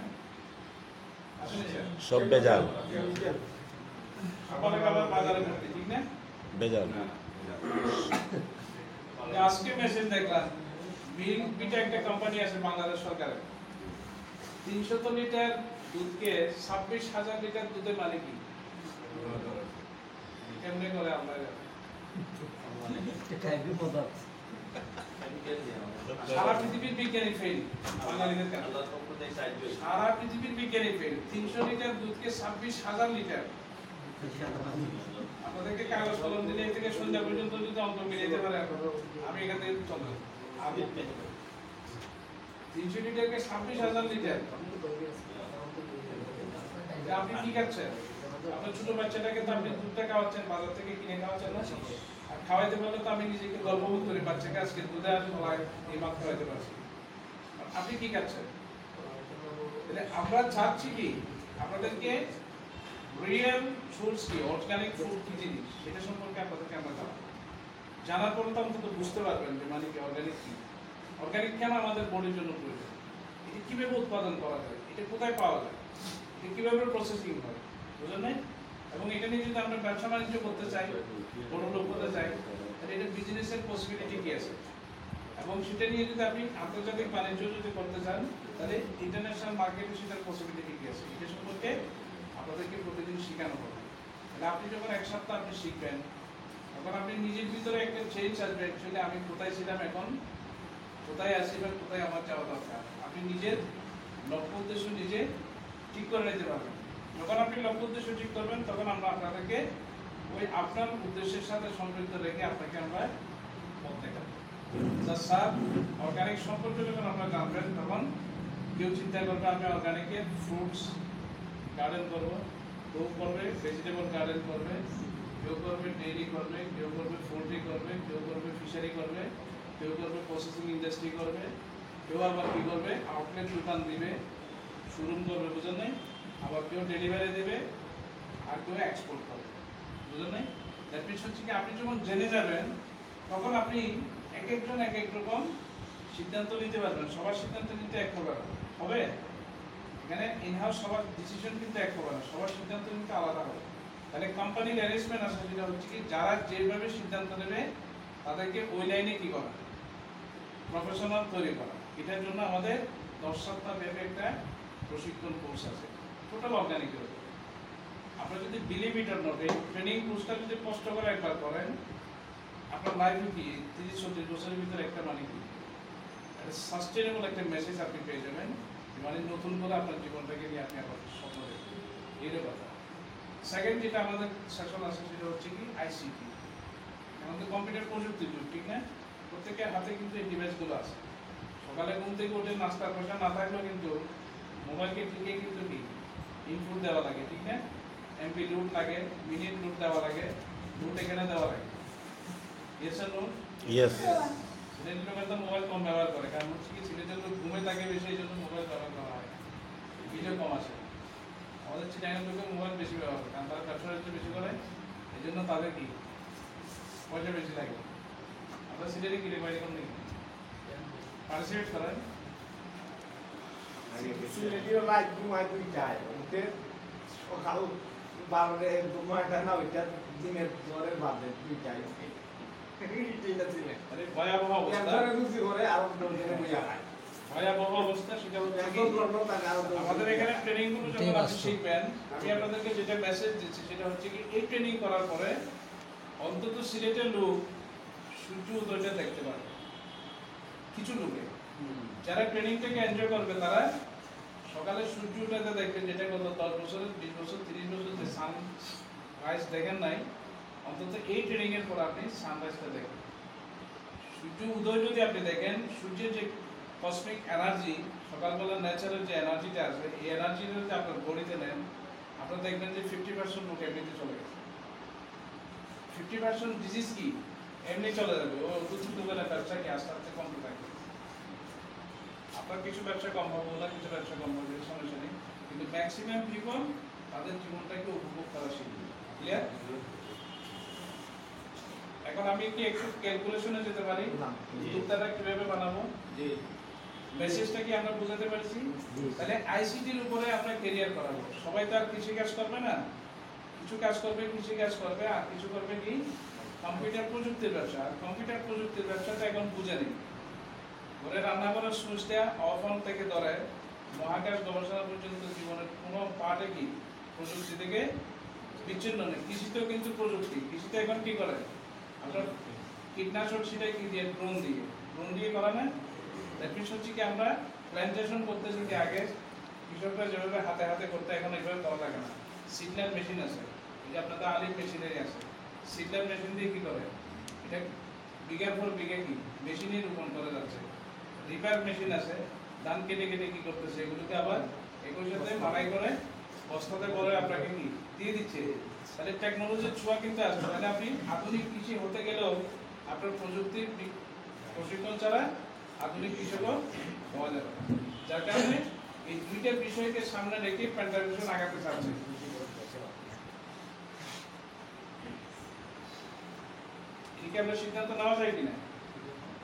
আসলে সব বেজাল, সব ভালো খাবার বাজারে ভর্তি, ঠিক না? বেজাল। আজকে মেসেজ দেখলাম, বিটা একটা কোম্পানি আছে বাংলাদেশ সরকারের, 300 লিটার দুধকে 26,000 লিটার দুধে মানে কি কেমনে করে আমরা সারা পৃথিবীর বিজ্ঞানী ফেল, বাঙালিদের কেন সারা পৃথিবীর বিজ্ঞানী ফেল। 300 লিটার দুধকে 26,000 লিটার। আপনাদেরকে কাগজ কলম দিলে থেকে সন্ধ্যা পর্যন্ত যদি অঙ্ক মিলাইতে পারে, আমি এখান থেকে চলে 300 লিটারকে 26,000 লিটার। আপনি কি খাচ্ছেন? আপনার ছোট বাচ্চাটাকে তো আপনি দুধটা খাওয়াচ্ছেন, বাজার থেকে কিনে খাওয়াচ্ছেন না? আর খাওয়াইতে পারলে তো আমি নিজেকে গর্ববোধ করি, বাচ্চাকে আজকে দুধে আর ফলায় এই মাছ খাওয়াইতে পারছি। আপনি কি খাচ্ছেন? আমরা চাচ্ছি কি আপনাদেরকে রিয়েল ফুডস কি, অর্গানিক ফুড কি জিনিস, সেটা সম্পর্কে আপনাদেরকে আমরা জানার পরে তো অন্তত বুঝতে পারবেন যে মানে কি অর্গানিক কি, অর্গানিক কেন আমাদের বডির জন্য প্রয়োজন, এটা কিভাবে উৎপাদন করা যায়, এটা কোথায় পাওয়া যায়, এটা কিভাবে প্রসেসিং হয়, বুঝলেন নাই? এবং এটা নিয়ে যদি আমরা ব্যবসা বাণিজ্য করতে চাই, বড় লোক হতে চাই, তাহলে এটা বিজনেসের পসিবিলিটি কি আছে, এবং সেটা নিয়ে যদি আপনি আন্তর্জাতিক বাণিজ্য যদি করতে চান, তাহলে ইন্টারন্যাশনাল মার্কেটে সেটার পসিবিলিটি কি আছে, এটা সম্পর্কে আপনাদেরকে প্রতিদিন শেখানো হবে। তাহলে আপনি যখন এক সপ্তাহ আপনি শিখবেন, তখন আপনি নিজের ভিতরে একটা চেঞ্জ আসবে, অ্যাকচুয়ালি আমি কোথায় ছিলাম, এখন কোথায় আছি বা কোথায় আমার যাওয়া দরকার। আপনি নিজের লক্ষ্য উদ্দেশ্য নিজে ঠিক করে নিতে পারবেন। যখন আপনি লক্ষ্য উদ্দেশ্য ঠিক করবেন, তখন আমরা আপনাদেরকে ওই আপনার উদ্দেশ্যের সাথে সম্পৃক্ত রেখে আপনাকে আমরা পথ দেখাবো। স্যার অর্গানিক সম্পর্কে যখন আপনারা জানবেন তখন কেউ চিন্তা করবে আমি অর্গানিকে ফ্রুটস গার্ডেন করবো, কেউ করবে ভেজিটেবল গার্ডেন করবে, কেউ করবে ডেইরি করবে, কেউ করবে পোল্ট্রি করবে, কেউ করবে ফিশারি করবে, কেউ করবে প্রসেসিং ইন্ডাস্ট্রি করবে, কেউ আবার কী করবে আউটলেট দোকান দিবে, শোরুম করবে, বুঝলেন নাই? আবার কেউ ডেলিভারি দেবে, আর কেউ এক্সপোর্ট করবে, বুঝলেন নাই? দ্যাট মিনস হচ্ছে কি আপনি যখন জেনে যাবেন তখন আপনি এক একজন এক এক রকম সিদ্ধান্ত নিতে পারবেন। সবার সিদ্ধান্ত কিন্তু এক হবে না, হবে? এখানে ইনহাউস সবার ডিসিশন কিন্তু এক হবে না, সবার সিদ্ধান্ত কিন্তু আলাদা হবে। তাহলে কোম্পানির অ্যারেঞ্জমেন্ট আছে যেটা হচ্ছে কি যারা যেভাবে সিদ্ধান্ত নেবে তাদেরকে ওই লাইনে কি করা, প্রফেশনাল তৈরি করা। এটার জন্য আমাদের 10 সপ্তাহ ব্যাপী একটা প্রশিক্ষণ কোর্স আছে টোটাল অর্গানিকের উপর। আপনারা যদি বিলিভ ইট অর নট, এই ট্রেনিং কোর্সটা যদি কষ্ট করে একবার করেন আপনার লাইফে কি 30-40 বছরের ভিতরে একটা মানে কি একটা সাস্টেনেবল একটা মেসেজ আপনি পেয়ে যাবেন, মানে নতুন করে আপনার জীবনটাকে নিয়ে আপনি আবার স্বপ্ন দেখবেন, এর কথা। সেকেন্ড যেটা আমাদের সেশন আছে সেটা হচ্ছে কি আইসিটি। আমাদের কম্পিউটার প্রযুক্তির যুগ, ঠিক না? প্রত্যেকের হাতে কিন্তু এই ডিভাইসগুলো আছে। সকালে ঘুম থেকে উঠে নাস্তার পয়সা না থাকলেও কিন্তু মোবাইলকে টিকে কিন্তু কি ইনপুট দেওয়া লাগে, ঠিক না? এমপি রুট লাগে, মিনিট রুট দেওয়া লাগে, রুট এখানে দেওয়া লাগে। ইয়েস আর নো? ইয়েস। সিলেটের লোকের তো মোবাইল কম ব্যবহার করে, কারণ হচ্ছে কি সিলেটের লোক ঘুমে থাকে বেশি, এই জন্য মোবাইল ব্যবহার করা হয়, ভিডিও কম আসে। আমাদের চিটাগাং লোকের মোবাইল বেশি ব্যবহার করে, কারণ তারা ব্যবসা বাণিজ্য বেশি করে, এই জন্য তাদের কি পয়সা বেশি লাগে। আমরা সিলেটে কি রেকমেন্ড করেন নাকি পার্টিসিপেট করেন? সিলেটিও লাইট ঘুমায় দুইটায়, উঠে সকাল 12-এ ঘুমায়টা না, ওইটা দিনের জ্বরের বাদে দুইটায় উঠে। এইটা সিলেট। আরে ভয়াবহ অবস্থা, একবারে রুচি করে আরো 10 দিনে বুঝা খায়। ভয়াবহ অবস্থা। সেটা হচ্ছে কি একদম লগ্ন থাকে আরো 10 দিনে। আমাদের এখানে ট্রেনিং গুলো যখন আপনি শিখবেন, আমি আপনাদেরকে যেটা মেসেজ দিচ্ছি সেটা হচ্ছে কি এই ট্রেনিং করার পরে অন্তত সিলেটের লোক সূর্য উদয়টা দেখতে পারবে। কিছু লোকে যারা ট্রেনিংটাকে এনজয় করবে তারা সকালে সূর্য উঠাতে দেখবেন, যেটা গত 10 বছর 20 বছর 30 বছর যে সান রাইজ দেখেন নাই, অন্তত এই ট্রেনিং এর পর আপনি সানরাইজটা দেখবেন। সূর্য উদয় যদি আপনি দেখেন, সূর্যের যে কসমিক এনার্জি, সকালবেলা ন্যাচারাল যে এনার্জিটা আছে, এই এনার্জিটা যদি আপনার বডিতে নেন, আপনারা দেখবেন যে 50% লোক এমনিতে চলে গেছে। 50% ডিজিজ কি এমনি চলে যাবে, ও দুধ দোকানের ব্যবসা কি আস্তে আস্তে কমতে থাকবে। আপনার কিছু ব্যবসা কম হবে না, কিছু ব্যবসা কম হবে, সমস্যা নেই, কিন্তু ম্যাক্সিমাম পিপল তাদের জীবনটাকে উপভোগ করা শিখবে। ক্লিয়ার? এখন আমি কি একটু ক্যালকুলেশনে যেতে পারি, উত্তরটা কিভাবে বানাবো? জি। মেসেজটা কি আমরা বুঝাতে পারছি? তাহলে আইসিটির উপরে আমরা ক্যারিয়ার করাবো। সবাই তো আর কৃষি কাজ করবে না, কিছু কাজ করবে কৃষি কাজ করবে, আর কিছু করবে কি কম্পিউটার প্রযুক্তির ব্যবসা। আর কম্পিউটার প্রযুক্তির ব্যবসাটা এখন বুঝে নেই। ঘরে রান্না করার সুইচটা অফ অন থেকে ধরে মহাকাশ গবেষণা পর্যন্ত জীবনের কোনো পার্টে কি প্রযুক্তি থেকে বিচ্ছিন্ন নেই। কৃষিতেও কিন্তু প্রযুক্তি। কৃষিতে এখন কি করে আপনার কীটনাশক সেটাই কি দিয়ে ড্রোন দিয়ে করা না। দ্যাট মিনস হচ্ছে কি আমরা প্ল্যান্টেশন করতেছি কি আগে কৃষকরা যেভাবে হাতে হাতে করতে, এখন এইভাবে করা লাগে না। সিগন্যাল মেশিন আছে, এই যে আপনাদের আলিম মেশিনারি আছে, সিগন্যাল মেশিন দিয়ে কি করে এটা বিঘার পর বিঘা কি মেশিনে রূপণ করে যাচ্ছে। রিপার মেশিন আছে, ধান কেটে কেটে কি করতেছে, এগুলোকে আবার একই সাথে মাড়াই করে বস্তাতে করে আপনাকে কি দিয়ে দিচ্ছে। তাহলে টেকনোলজির ছোঁয়া কিন্তু আসবে। তাহলে আপনি আধুনিক কৃষি হতে গেলেও আপনার প্রযুক্তির প্রশিক্ষণ ছাড়া আধুনিক কৃষকও হওয়া যাবে না। যার কারণে এই দুইটা বিষয়কে সামনে রেখে প্যান্টাভিশন আগাতে চাচ্ছে। ঠিক আমরা সিদ্ধান্ত নেওয়া যায় কিনা?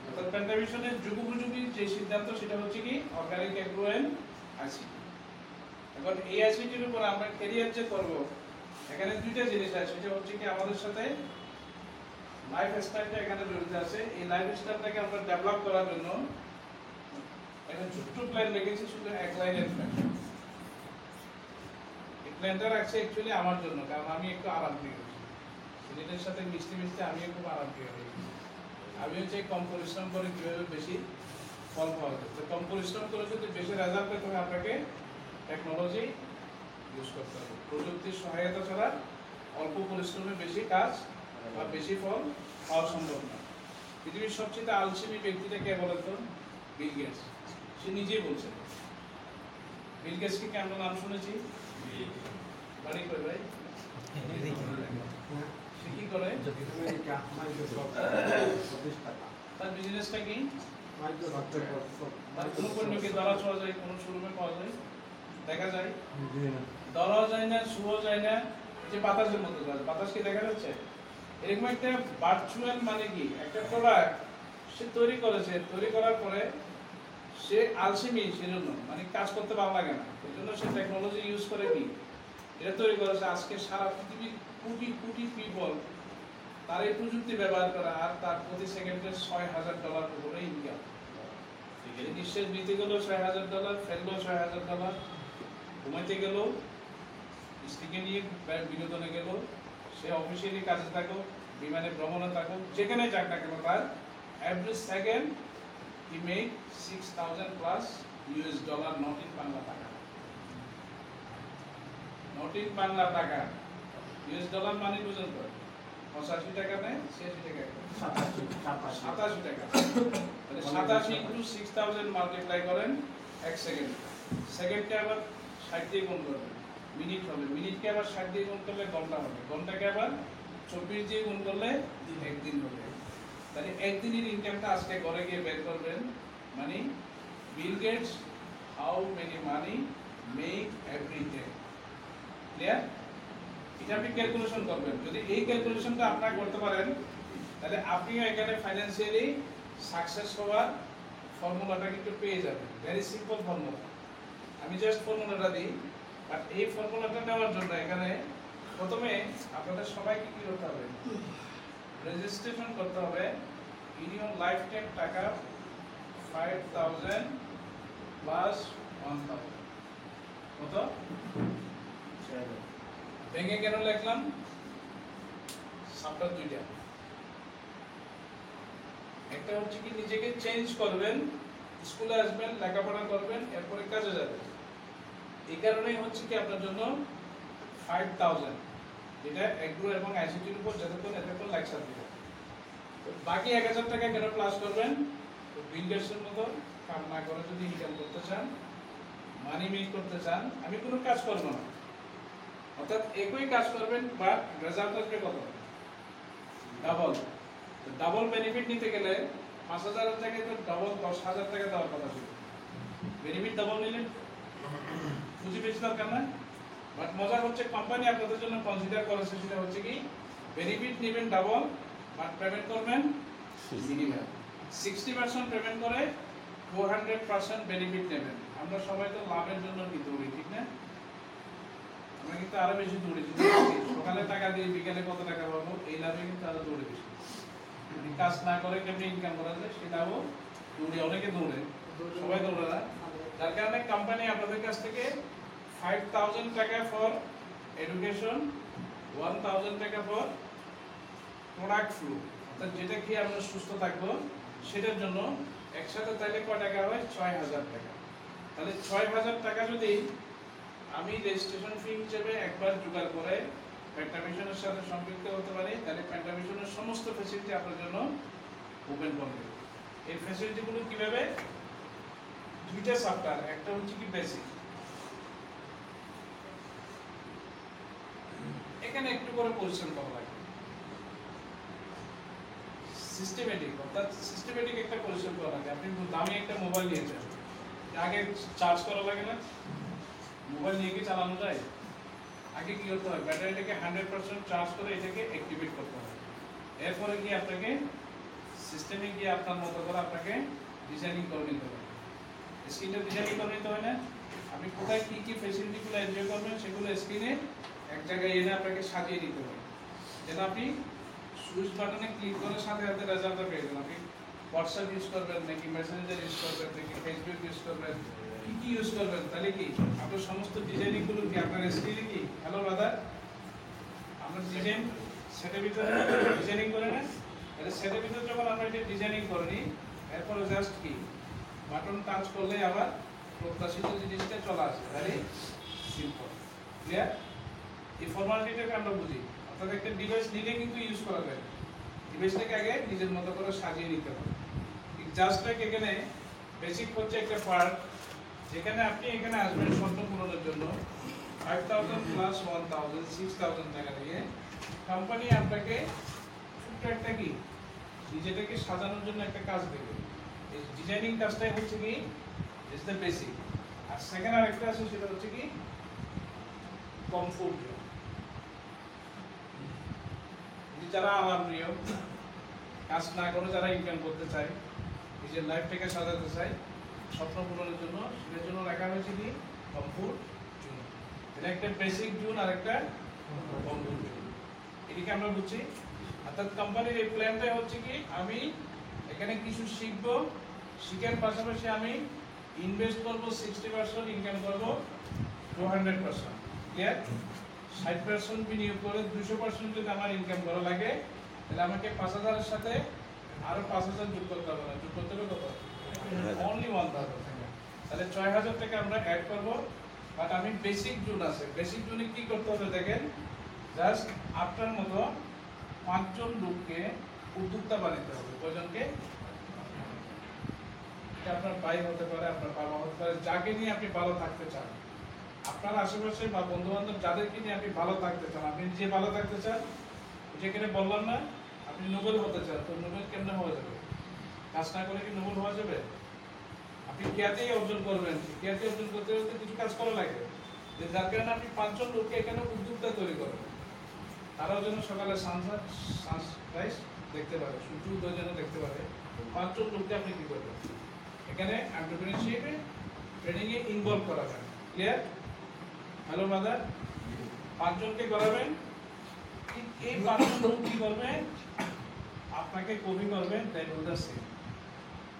অর্থাৎ প্যান্টাভিশনের যুগোপযোগী যে সিদ্ধান্ত সেটা হচ্ছে কি অর্গানিক অ্যাগ্রো এন্ড আইসিটি। এখন এই আইসিটির উপর আমরা ক্যারিয়ার যে করবো, এখানে দুইটা জিনিস আছে। সেটা হচ্ছে কি আমাদের সাথে লাইফ স্টাইলটা এখানে জড়িত আছে। এই লাইফ স্টাইলটাকে আমরা ডেভেলপ করার জন্য এখানে ছোট্ট প্ল্যান রেখেছি, শুধু এক লাইনের প্ল্যান। এই প্ল্যানটা রাখছি অ্যাকচুয়ালি আমার জন্য, কারণ আমি একটু আরাম পেয়ে গেছি সিলেটের সাথে মিশতে মিশতে, আমিও খুব আরাম পেয়ে গেছি। আমি হচ্ছে কম পরিশ্রম করে কীভাবে বেশি ফল পাওয়া যায়। তো কম পরিশ্রম করে যদি বেশি রেজাল্ট পেতে হয় আপনাকে টেকনোলজি ইউজ করতে হবে। প্রযুক্তির সহায়তা ছাড়া অল্প পরিশ্রমে বেশি কাজ বা বেশি ফল পাওয়া সম্ভব না। পৃথিবীর সবচেয়ে আলসেমি ব্যক্তিটা কে বলেন তো? Bill Gates. সে নিজেই বলছে। বিল গেটসকে কি আমরা নাম শুনেছি? বাড়ি কই ভাই? সে কি করে? তার বিজনেসটা কি? তার কোনো পণ্যকে ধরা ছোঁয়া যায়, কোনো শোরুমে পাওয়া যায়, দেখা যায়? ধরাও যায় না, ছোঁয়াও যায় না, যে বাতাসের মতো যায়। বাতাস কি দেখা যাচ্ছে? এরকম একটা ভার্চুয়াল মানে কি একটা প্রোডাক্ট সে তৈরি করেছে, তৈরি করার পরে সে আলসেমি, সেজন্য মানে কাজ করতে ভালো লাগে না, এই জন্য সে টেকনোলজি ইউজ করে কি এটা তৈরি করেছে। আজকে সারা পৃথিবীর কোটি কোটি পিপল তার এই প্রযুক্তি ব্যবহার করে, আর তার প্রতি সেকেন্ডে $6,000 করে ইনকাম। নিঃশ্বাস নিতে গেলেও $6,000, ফেললেও $6,000, ঘুমাইতে গেলেও, স্ত্রীকে নিয়ে বিনোদনে গেল, সে অফিসিয়ালি কাজে থাকুক, বিমানে ভ্রমণে থাকুক, যেখানে যাক না কেন, তার every second he make $6,000+, not in Bangla টাকা। নট ইন বাংলা টাকা, $, মানে বুঝেন তো? 85 টাকা নেয়, 86 টাকা, 87 টাকা। মানে 87 into 6,000 মাল্টিপ্লাই করেন এক সেকেন্ড। সেকেন্ডকে আবার 60 দিয়ে গুণ করবেন, মিনিট হবে। মিনিটকে আবার 60 দিয়ে গুণ করলে ঘন্টা হবে। ঘন্টাকে আবার 24 দিয়ে গুণ করলে একদিন হবে। তাহলে একদিনের ইনকামটা আজকে ঘরে গিয়ে বের করবেন। মানে Bill Gates how many money make every day. Clear? এটা আপনি ক্যালকুলেশন করবেন। যদি এই ক্যালকুলেশনটা আপনারা করতে পারেন, তাহলে আপনিও এখানে ফাইন্যান্সিয়ালি সাকসেস হওয়ার ফর্মুলাটা কিন্তু পেয়ে যাবেন। Very simple formula. আমি জাস্ট ফর্মুলাটা দিই, বাট এই ফর্মুলাটা নেওয়ার জন্য এখানে প্রথমে আপনাদের সবাইকে কি করতে হবে? রেজিস্ট্রেশন করতে হবে। মিনিমাম লাইফ টাইম টাকা 5,000 প্লাস 1,000 কত? ব্যাংকে কেন লিখলাম? সাবটা দুইটা। একটা হচ্ছে কি নিজেকে চেঞ্জ করবেন, স্কুলে আসবেন, লেখাপড়া করবেন, এরপরে কাজে যাবেন। এই কারণেই হচ্ছে কি আপনার জন্য 5,000, এটা এগ্রো এবং আইসিটির উপর যতক্ষণ এতক্ষণ লেকচার দিবেন। বাকি 1,000 টাকা কেন প্লাস করবেন? বিল গেটসের মতো কাম না করে যদি ইনকাম করতে চান, মানি মেক করতে চান, আমি কোনো কাজ করব না, অর্থাৎ একই কাজ করবেন, বাট রেজাল্ট আসবে কত? ডাবল। ডাবল বেনিফিট নিতে গেলে 5,000 এর জায়গায় তো ডাবল 10,000 টাকা দেওয়ার কথা ছিল। বেনিফিট ডাবল নিলেন, পুঁজি বেশি দরকার না। বাট মজা হচ্ছে কোম্পানি আপনাদের জন্য কনসিডার করেছে, সেটা হচ্ছে কি বেনিফিট নেবেন ডাবল, বাট পেমেন্ট করবেন মিনিমাম 60% পেমেন্ট করে 400% বেনিফিট নেবেন। আমরা সবাই তো লাভের জন্য কি দৌড়ি, ঠিক না? আমরা কিন্তু আরো বেশি দৌড়ি। সকালে টাকা দিয়ে বিকেলে কত টাকা পাবো, এই লাভে কিন্তু আরো দৌড়ে বেশি। কাজ না করে কেমনি ইনকাম করা যায় সেটাও দৌড়ে, অনেকে দৌড়ে, সবাই দৌড়ে না। যার কারণে কোম্পানি আপনাদের কাছ থেকে 5,000 টাকা ফর এডুকেশন, 1,000 টাকা ফর প্রোডাক্ট ফ্লো, অর্থাৎ যেটা খেয়ে আমরা সুস্থ থাকবো সেটার জন্য একসাথে তাইলে কয় টাকা হয়? 6,000 টাকা। তাহলে 6,000 টাকা যদি আমি রেজিস্ট্রেশন ফি হিসেবে একবার জোগাড় করে পেন্টামিশনের সাথে সম্পৃক্ত হতে পারি, তাহলে পেন্টামিশনের সমস্ত ফ্যাসিলিটি আপনার জন্য ওপেন করবে। এই ফ্যাসিলিটিগুলো কিভাবে? দুইটা চ্যাপ্টার, একটা হচ্ছে কি বেসিক, এখানে একটু করে পরিশ্রম করা লাগে। সিস্টেমেটিক, অর্থাৎ সিস্টেমেটিক একটা পরিশ্রম করা লাগে। আপনি দামি একটা মোবাইল নিয়েছেন, আগে চার্জ করা লাগে না? মোবাইল নিয়ে কি চালানো যায়? আগে কি করতে হয়? ব্যাটারিটাকে 100% চার্জ করে এটাকে অ্যাক্টিভেট করতে হয়। এরপরে কি আপনাকে সিস্টেমে গিয়ে আপনার মতো করে আপনাকে ডিজাইনিং করে নিতে হবে। স্ক্রিনটা ডিজাইনিং করে নিতে হয় না? আপনি কোথায় কি কি ফ্যাসিলিটিগুলো এনজয় করবেন সেগুলো স্ক্রিনে এক জায়গায় এনে আপনাকে সাজিয়ে দিতে হবে, যেন আপনি সুইচ বাটনে ক্লিক করে সাথে সাথে রেজাল্টটা পেয়ে যাবেন। আপনি হোয়াটসঅ্যাপ ইউজ করবেন নাকি মেসেঞ্জার ইউজ করবেন নাকি ফেসবুক ইউজ করবেন, কি কি ইউজ করবেন, তাহলে কি আপনার সমস্ত ডিজাইনিং গুলো কি আপনার স্ক্রিনে কি হ্যালো ব্রাদার আমরা ডিজাইন সেটের ভিতরে ডিজাইনিং করে না? তাহলে সেটের ভিতরে যখন আমরা এটা ডিজাইনিং করে নিই, এরপরে জাস্ট কি বাটন টাচ করলে আবার প্রত্যাশিত জিনিসটা চলে আসে। Very simple, clear? এই ফর্মালিটিটাকে আমরা বুঝি। অর্থাৎ একটা ডিভাইস নিলে কিন্তু ইউজ করা যায় ডিভাইসটাকে আগে নিজের মতো করে সাজিয়ে নিতে হবে জাস্ট লাইক এখানে বেসিক হচ্ছে একটা পার্ট যেখানে আপনি এখানে আসবেন স্বপ্ন পূরণের জন্য 5000 প্লাস 1000 6000 টাকা দিয়ে কোম্পানি আপনাকে ছোট্ট একটা কি নিজেটাকে সাজানোর জন্য একটা কাজ দেবে এই ডিজাইনিং কাজটাই হচ্ছে কি ইজ দ্য বেসিক আর সেকেন্ড আরেকটা আছে সেটা হচ্ছে কি কমফোর্ট যারা আরামপ্রিয় কাজ না করে যারা ইনকাম করতে চায় নিজের লাইফটাকে সাজাতে চায় স্বপ্ন পূরণের জন্য সেটার জন্য রাখা হয়েছে কি কমফোর্ট জোন এটা একটা বেসিক জোন আর একটা কমফোর্ট জোন এটিকে আমরা বুঝছি অর্থাৎ কোম্পানির এই প্ল্যানটাই হচ্ছে কি আমি এখানে কিছু শিখবো শিখার পাশাপাশি আমি ইনভেস্ট করবো 60% ইনকাম করবো 200% ক্লিয়ার 60% বিনিয়োগ করে 200% যদি আমার ইনকাম করা লাগে তাহলে আমাকে 5000 এর সাথে আরো 5000 যোগ করতে হবে না যোগ করতে হবে কত অনলি 1000 টাকা তাহলে 6000 টাকা আমরা অ্যাড করব বাট আমি বেসিক জোন আছে বেসিক জোনে কি করতে হবে দেখেন জাস্ট আপনার মতো 5 জন লোককে উদ্যোক্তা বানাতে হবে কয়জনকে এটা আপনার ভাই হতে পারে আপনার বাবা হতে পারে যাকে নিয়ে আপনি ভালো থাকতে চান আপনার আশেপাশে বা বন্ধু বান্ধব যাদেরকে নিয়ে আপনি ভালো থাকতে চান আপনি নিজে ভালো থাকতে চান যেখানে বললাম না আপনি নোবেল হতে চান তো নোবেল কেমনে হওয়া যাবে কাজ না করে কি নোবেল হওয়া যাবে আপনি খ্যাতি অর্জন করবেন খ্যাতি অর্জন করতে হলে কিছু কাজ করা লাগে যে যার কারণে আপনি 5 জন লোককে এখানে উদ্যোক্তা তৈরি করবেন তারাও যেন সকালে সানরাইজ দেখতে পারে সূর্য উদয় যেন দেখতে পারে 5 জন লোককে আপনি কি করবেন এখানে এন্টারপ্রেনারশিপে ট্রেনিং এ ইনভলভ করাবেন ক্লিয়ার হ্যালো ব্রাদার 5 জনকে করাবেন এই 5 জন লোক কি করবে আপনাকে কপি করবেন তাই বলতেছি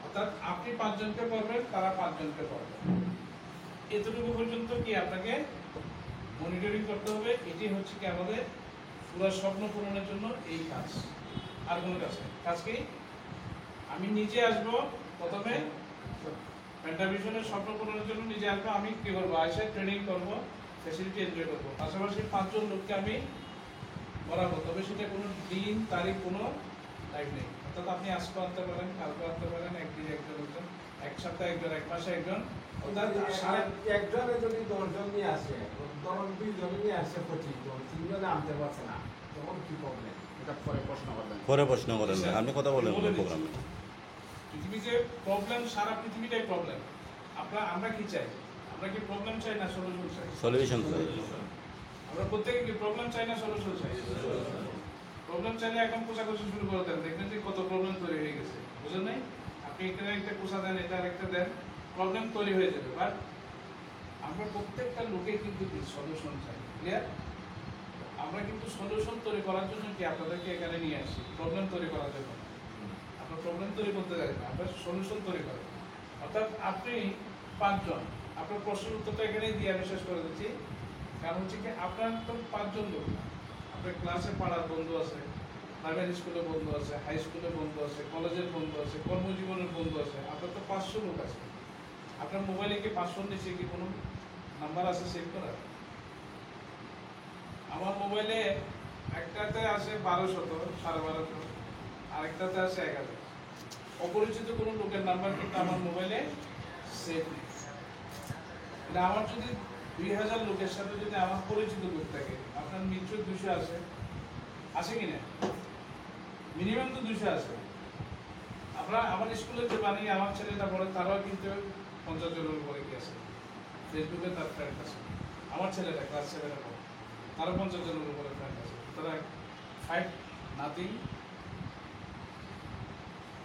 অর্থাৎ আপনি 5 জনকে করবেন তারা 5 জনকে করবে এতটুকু পর্যন্ত কি আপনাকে মনিটরিং করতে হবে এটি হচ্ছে কি আমাদের পুরো স্বপ্ন পূরণের জন্য এই কাজ আর কোনো কাজ নেই কাজ কি আমি নিজে আসবো প্রথমে পেন্টাভিশনের স্বপ্ন পূরণের জন্য নিজে আসবো আমি কি করবো এসে ট্রেনিং করবো ফ্যাসিলিটি এনজয় করবো পাশাপাশি 5 জন লোককে আমি করাবো তবে সেটা কোনো দিন তারিখ কোনো টাইম নেই অর্থাৎ আপনি আজকে আনতে পারেন কালকে আনতে পারেন একদিন একজন এক সপ্তাহে একজন এক মাসে একজন অর্থাৎ একজনে যদি 10 জন নিয়ে আসে তখন 2 জন নিয়ে আসে 25 জন 3 জনে আনতে পারছে না তখন কি প্রবলেম এটা পরে প্রশ্ন করবেন আপনি কথা বলেন প্রোগ্রাম পৃথিবীতে প্রবলেম সারা পৃথিবীটাই প্রবলেম আমরা কি চাই আমরা কি প্রবলেম চাই না সলিউশন চাই সলিউশন চাই আমরা প্রত্যেকে কি প্রবলেম চাই না সলিউশন চাই প্রবলেম চাইলে এখন কোষাকুষি শুরু করে দেন দেখবেন যে কত প্রবলেম তৈরি হয়ে গেছে বুঝলেন নাই আপনি এখানে একটা কোষা দেন এটা আরেকটা দেন প্রবলেম তৈরি হয়ে যাবে বাট আমরা প্রত্যেকটা লোকে কিন্তু সলিউশন চাই ক্লিয়ার আমরা কিন্তু সলিউশন তৈরি করার জন্য কি আপনাদেরকে এখানে নিয়ে আসি প্রবলেম তৈরি করার জন্য আপনার প্রবলেম তৈরি করতে যাবেন আপনার সলিউশন তৈরি করেন অর্থাৎ আপনি 5 জন আপনার প্রশ্নের উত্তরটা এখানেই দিয়ে আমি শেষ করে দিচ্ছি কারণ হচ্ছে কি আপনার তো 5 জন লোক না আপনার ক্লাসে পড়ার বন্ধু আছে প্রাইমারি স্কুলে বন্ধু আছে হাই স্কুলে বন্ধু আছে কলেজের বন্ধু আছে কর্মজীবনের বন্ধু আছে আপনার তো 500 লোক আছে আপনার মোবাইলে কি 500 নিচে কি কোনো নাম্বার আছে সেভ করা আমার মোবাইলে একটাতে আছে 1200 1250 আরেকটাতে আছে 1000 অপরিচিত কোনো লোকের নাম্বার কিন্তু আমার মোবাইলে সেভ নেই এটা আমার যদি 2000 লোকের সাথে যদি আমার পরিচিত লোক থাকে আপনার মিত্র 200 আছে কি না মিনিমাম তো 200 আছে আমরা আমার স্কুলে যে বানিয়ে আমার ছেলেটা পড়ে তারাও কিন্তু 50 জনের উপরে কি আছে ফেসবুকে তার ফ্রেন্ড আছে আমার ছেলেটা ক্লাস 7 এ পড়ে তারও 50 জনের উপরে ফ্রেন্ড আছে তারা ফাইট নাথিং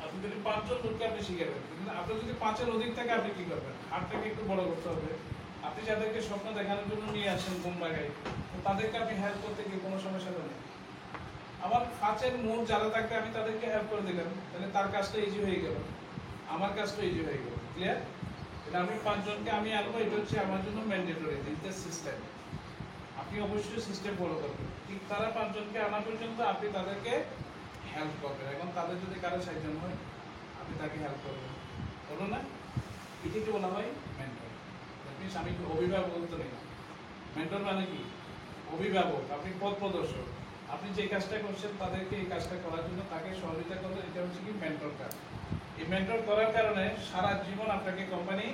আপনি যদি 5 জন লোককে আপনি শিখাবেন কিন্তু আপনার যদি 5 এর অধিক থাকে আপনি কি করবেন হাতটাকে একটু বড় করতে হবে আপনি যাদেরকে স্বপ্ন দেখানোর জন্য নিয়ে আসেন মুম্বাইয়ে তো তাদেরকে আপনি হেল্প করতে গিয়ে কোনো সমস্যা নেই আমার 5 এর মোট যারা থাকবে আমি তাদেরকে হেল্প করে দিলাম তাহলে তার কাজটা ইজি হয়ে গেল আমার কাজটা ইজি হয়ে গেল ক্লিয়ার এটা আমি 5 জনকে আমি আনবো এটা হচ্ছে আমার জন্য ম্যান্ডেটরি দিস সিস্টেম আপনি অবশ্যই সিস্টেম ফলো করবেন ঠিক তারা 5 জনকে আনা পর্যন্ত আপনি তাদেরকে হেল্প করবেন এখন তাদের যদি কারো সাহায্য হয় আপনি তাকে হেল্প করবেন বলো না এটাকে বলা হয় মেন্টর দ্যাট মিনস আমি অভিভাবক বলতে নেই মেন্টর মানে কি অভিভাবক আপনি পথ প্রদর্শক আপনি যে কাজটা করছেন তাদেরকে এই কাজটা করার জন্য তাকে সহযোগিতা করবেন, এটা হচ্ছে কি মেন্টর কাজ। এই মেন্টর করার কারণে সারা জীবন আপনাকে কোম্পানি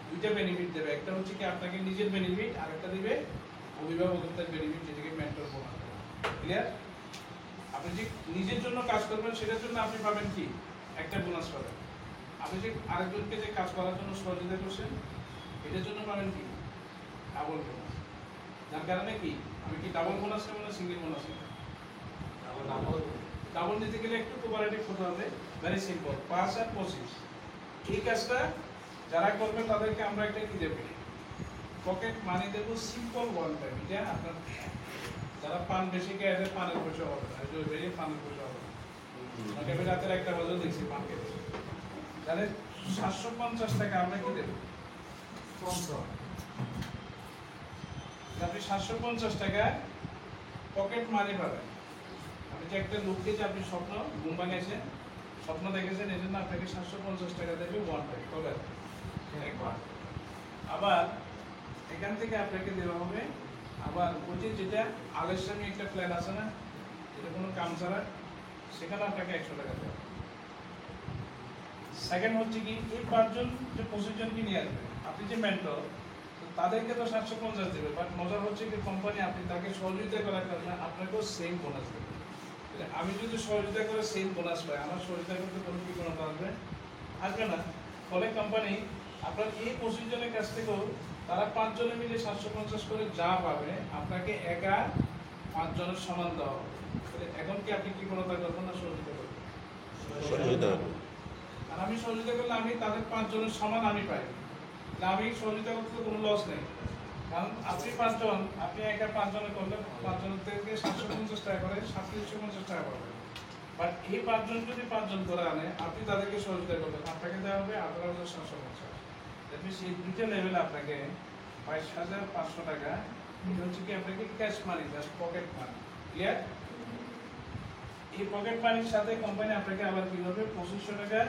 দুইটা বেনিফিট দেবে, একটা হচ্ছে কি আপনাকে নিজের বেনিফিট, আর একটা দিবে অভিভাবকত্বের বেনিফিট, যেটাকে মেন্টর বোনাস। ক্লিয়ার? আপনি যে নিজের জন্য কাজ করবেন সেটার জন্য আপনি পাবেন কি একটা বোনাস পাবেন, আপনি যে আরেকজনকে যে কাজ করার জন্য সহযোগিতা করছেন এটার জন্য পাবেন কি ডাবল বোনাস। যার কারণে কি আমি কি ডাবল বোনাস নেব না সিঙ্গেল বোনাস নেব? ডাবল নিতে গেলে একটু কোঅপারেটিভ হতে হবে। ভেরি সিম্পল, 5 আর 25। এই কাজটা যারা করবে তাদেরকে আমরা একটা কি দেব, পকেট মানি দেব, সিম্পল ওয়ান টাইম। এটা আপনার যারা পান বেশি খেয়ে এদের পানের পয়সা হবে না, যে বেরিয়ে পানের পয়সা হবে না। আমি রাতের একটা বাজার দেখছি পান খেতে, তাহলে 750 টাকা আমরা কি দেব? আপনি 750 টাকা পকেট মানি পাবেন। আপনি যে একটা লোককে যে আপনি স্বপ্ন ঘুম ভাঙিয়েছেন, স্বপ্ন দেখেছেন, এই জন্য আপনাকে 750 টাকা দেবে ওয়ান টাইম। কবে? একবার। আবার এখান থেকে আপনাকে দেওয়া হবে আবার ওই যে যেটা আলেসামি একটা প্ল্যান আছে না, যেটা কোনো কাম ছাড়া, সেখানে আপনাকে 100 টাকা দেওয়া। সেকেন্ড হচ্ছে কি এই 5 জন যে 25 জনকে নিয়ে আসবে, আপনি যে মেন্টর তাদেরকে তো 750 দেবে, বাট মজার হচ্ছে কি কোম্পানি আপনি তাকে সহযোগিতা করার কারণে আপনাকেও সেম বোনাস দেবে। আমি যদি সহযোগিতা করে সেম বোনাস পাই, আমার সহযোগিতা করতে কোনো কি কোনো আসবে আসবে না। ফলে কোম্পানি আপনার এই 25 জনের কাছ থেকেও তারা 5 জনে মিলে 750 করে যা পাবে আপনাকে একা 5 জনের সমান দেওয়া হবে। এখন কি আপনি কি কোনো করবেন না সহযোগিতা করবেন? আর আমি সহযোগিতা করলে আমি তাদের 5 জনের সমান আমি পাই, আমি সহযোগিতা করতে তো কোনো লস নেই। কারণ আপনি 5 জন, আপনি একা 5 জনে করলে 5 জনের থেকে 750 টাকা করে 750 টাকা পাবেন। বাট এই 5 জন যদি 5 জন করে আনে, আপনি তাদেরকে সহযোগিতা করবেন, আপনাকে দেওয়া হবে 18,750। দ্যাট মিনস এই দুইটা লেভেলে আপনাকে 22,500 টাকা, এটা হচ্ছে কি আপনাকে ক্যাশ মানি, জাস্ট পকেট মানি। ক্লিয়ার? এই পকেট মানির সাথে কোম্পানি আপনাকে আবার কি হবে 2500 টাকা,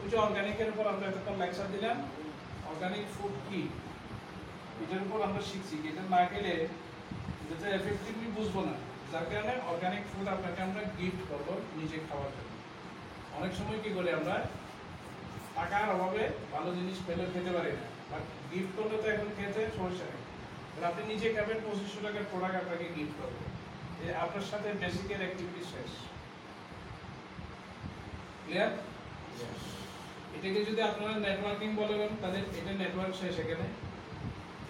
ওই যে অর্গানিকের উপর আমরা এতক্ষণ লেকচার দিলাম, অর্গানিক ফুড কি এটার উপর আমরা শিখছি, এটা না খেলে যেটা এফেক্টিভলি বুঝবো না, যার কারণে অর্গানিক ফুড আপনাকে আমরা গিফট করবো নিজে খাওয়ার জন্য। অনেক সময় কি করি আমরা টাকার অভাবে ভালো জিনিস পেলে খেতে পারি না, বাট গিফট করলে তো এখন খেতে সমস্যা নেই। আপনি নিজে খাবেন, 2500 টাকার প্রোডাক্ট আপনাকে গিফট করবো, আপনার সাথে বেসিকের অ্যাক্টিভিটি শেষ। ক্লিয়ার? এটাকে যদি আপনারা নেটওয়ার্কিং বলেন তাহলে এটা নেটওয়ার্ক শেষ এখানে।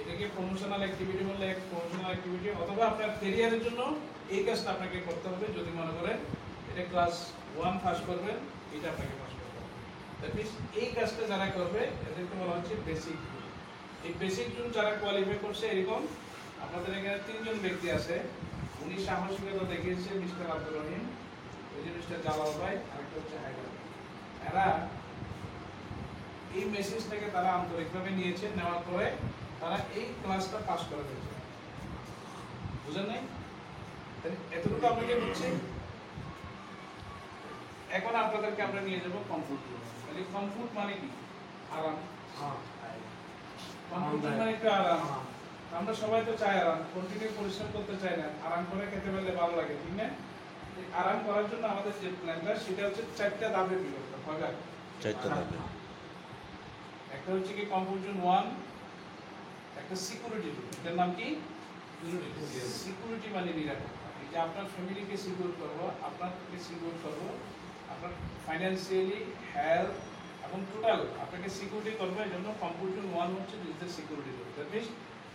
এটাকে প্রমোশনাল অ্যাক্টিভিটি বললে এক প্রমোশনাল অ্যাক্টিভিটি, অথবা আপনার ক্যারিয়ারের জন্য এই কাজটা আপনাকে করতে হবে। যদি মনে করেন এটা ক্লাস 1 পাস করবেন, এটা আপনাকে পাস করতে হবে। দ্যাট মিনস এই কাজটা যারা করবে এদেরকে বলা হচ্ছে বেসিক। এই বেসিক জুন যারা কোয়ালিফাই করছে, এরকম আপনাদের এখানে 3 জন ব্যক্তি আছে। উনি সাহসিকতা দেখিয়েছে, মিস্টার আব্দুর রহিম, ওই যে মিস্টার জালাল ভাই, আরেকটা হচ্ছে হায়দার। এরা এই মেসেজটাকে তারা আন্তরিকভাবে নিয়েছে, নেওয়ার পরে তারা এই ক্লাসটা পাস করে দিয়েছে। বুঝেন নাই? এতটুকু আপনাকে বুঝছি। এখন আপনাদেরকে আমরা নিয়ে যাবো কমফোর্ট জোন। তাহলে কমফোর্ট মানে কি? আরাম। কমফোর্ট জোন মানে একটু আরাম। আমরা সবাই তো চাই আরাম, কন্টিনিউ পরিশ্রম করতে চাই না, আরাম করে খেতে পারলে ভালো লাগে, ঠিক না? আরাম করার জন্য আমাদের যে প্ল্যানটা সেটা হচ্ছে 4টা ধাপে বিভক্ত। কয়টা? 4টা ধাপে। একটা হচ্ছে কি কমফোর্ট জোন 1, একটা সিকিউরিটি জোন। এটার নাম কি? সিকিউরিটি মানে নিরাপত্তা। যে আপনার ফ্যামিলিকে সিকিউর করবো, আপনাকে সিকিউর করবো, আপনার ফাইন্যান্সিয়ালি, হেলথ এবং টোটাল আপনাকে সিকিউরিটি করবে। এই জন্য কমফোর্ট জোন 1 হচ্ছে digital security zone. That means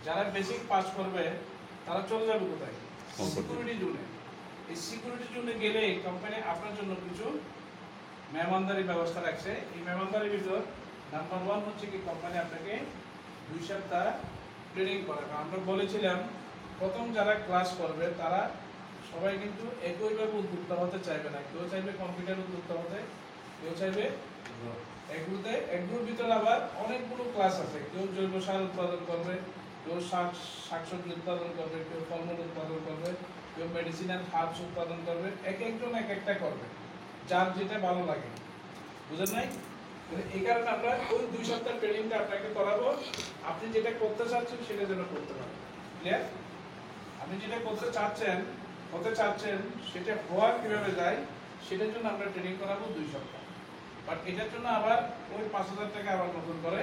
যারা বেসিক পাস করবে তারা চলে যাবে কোথায়? সিকিউরিটি জোনে। এই সিকিউরিটি জোনে গেলে কোম্পানি আপনার জন্য কিছু মেহমানদারি ব্যবস্থা রাখছে। এই মেহমানদারির ভিতর নাম্বার 1 হচ্ছে কি কোম্পানি আপনাকে 2 সপ্তাহ ট্রেনিং করাবে। আমরা বলেছিলাম প্রথম যারা ক্লাস করবে তারা সবাই কিন্তু একইভাবে উদ্যোক্তা হতে চাইবে না। কেউ চাইবে কম্পিউটার উদ্যোক্তা হতে, কেউ চাইবে এগুলোতে। এগুলোর ভিতরে আবার অনেকগুলো ক্লাস আছে। কেউ জৈব সার উৎপাদন করবে, কেউ শাকসবজি উৎপাদন করবে, কেউ ফলমূল উৎপাদন করবে, কেউ মেডিসিন অ্যান্ড হার্বস উৎপাদন করবে। এক একজন এক একটা করবে, যার যেটা ভালো লাগে। বুঝেন নাই? এই কারণে আমরা ওই 2 সপ্তাহ ট্রেনিংটা আপনাকে করাবো। আপনি যেটা করতে চাচ্ছেন সেটা যেন করতে পারেন। ক্লিয়ার? আপনি যেটা করতে চাচ্ছেন হতে চাচ্ছেন সেটা হওয়ার কিভাবে যায় সেটার জন্য আমরা ট্রেনিং করাবো 2 সপ্তাহ। বাট এটার জন্য আবার ওই 5,000 টাকা আবার নতুন করে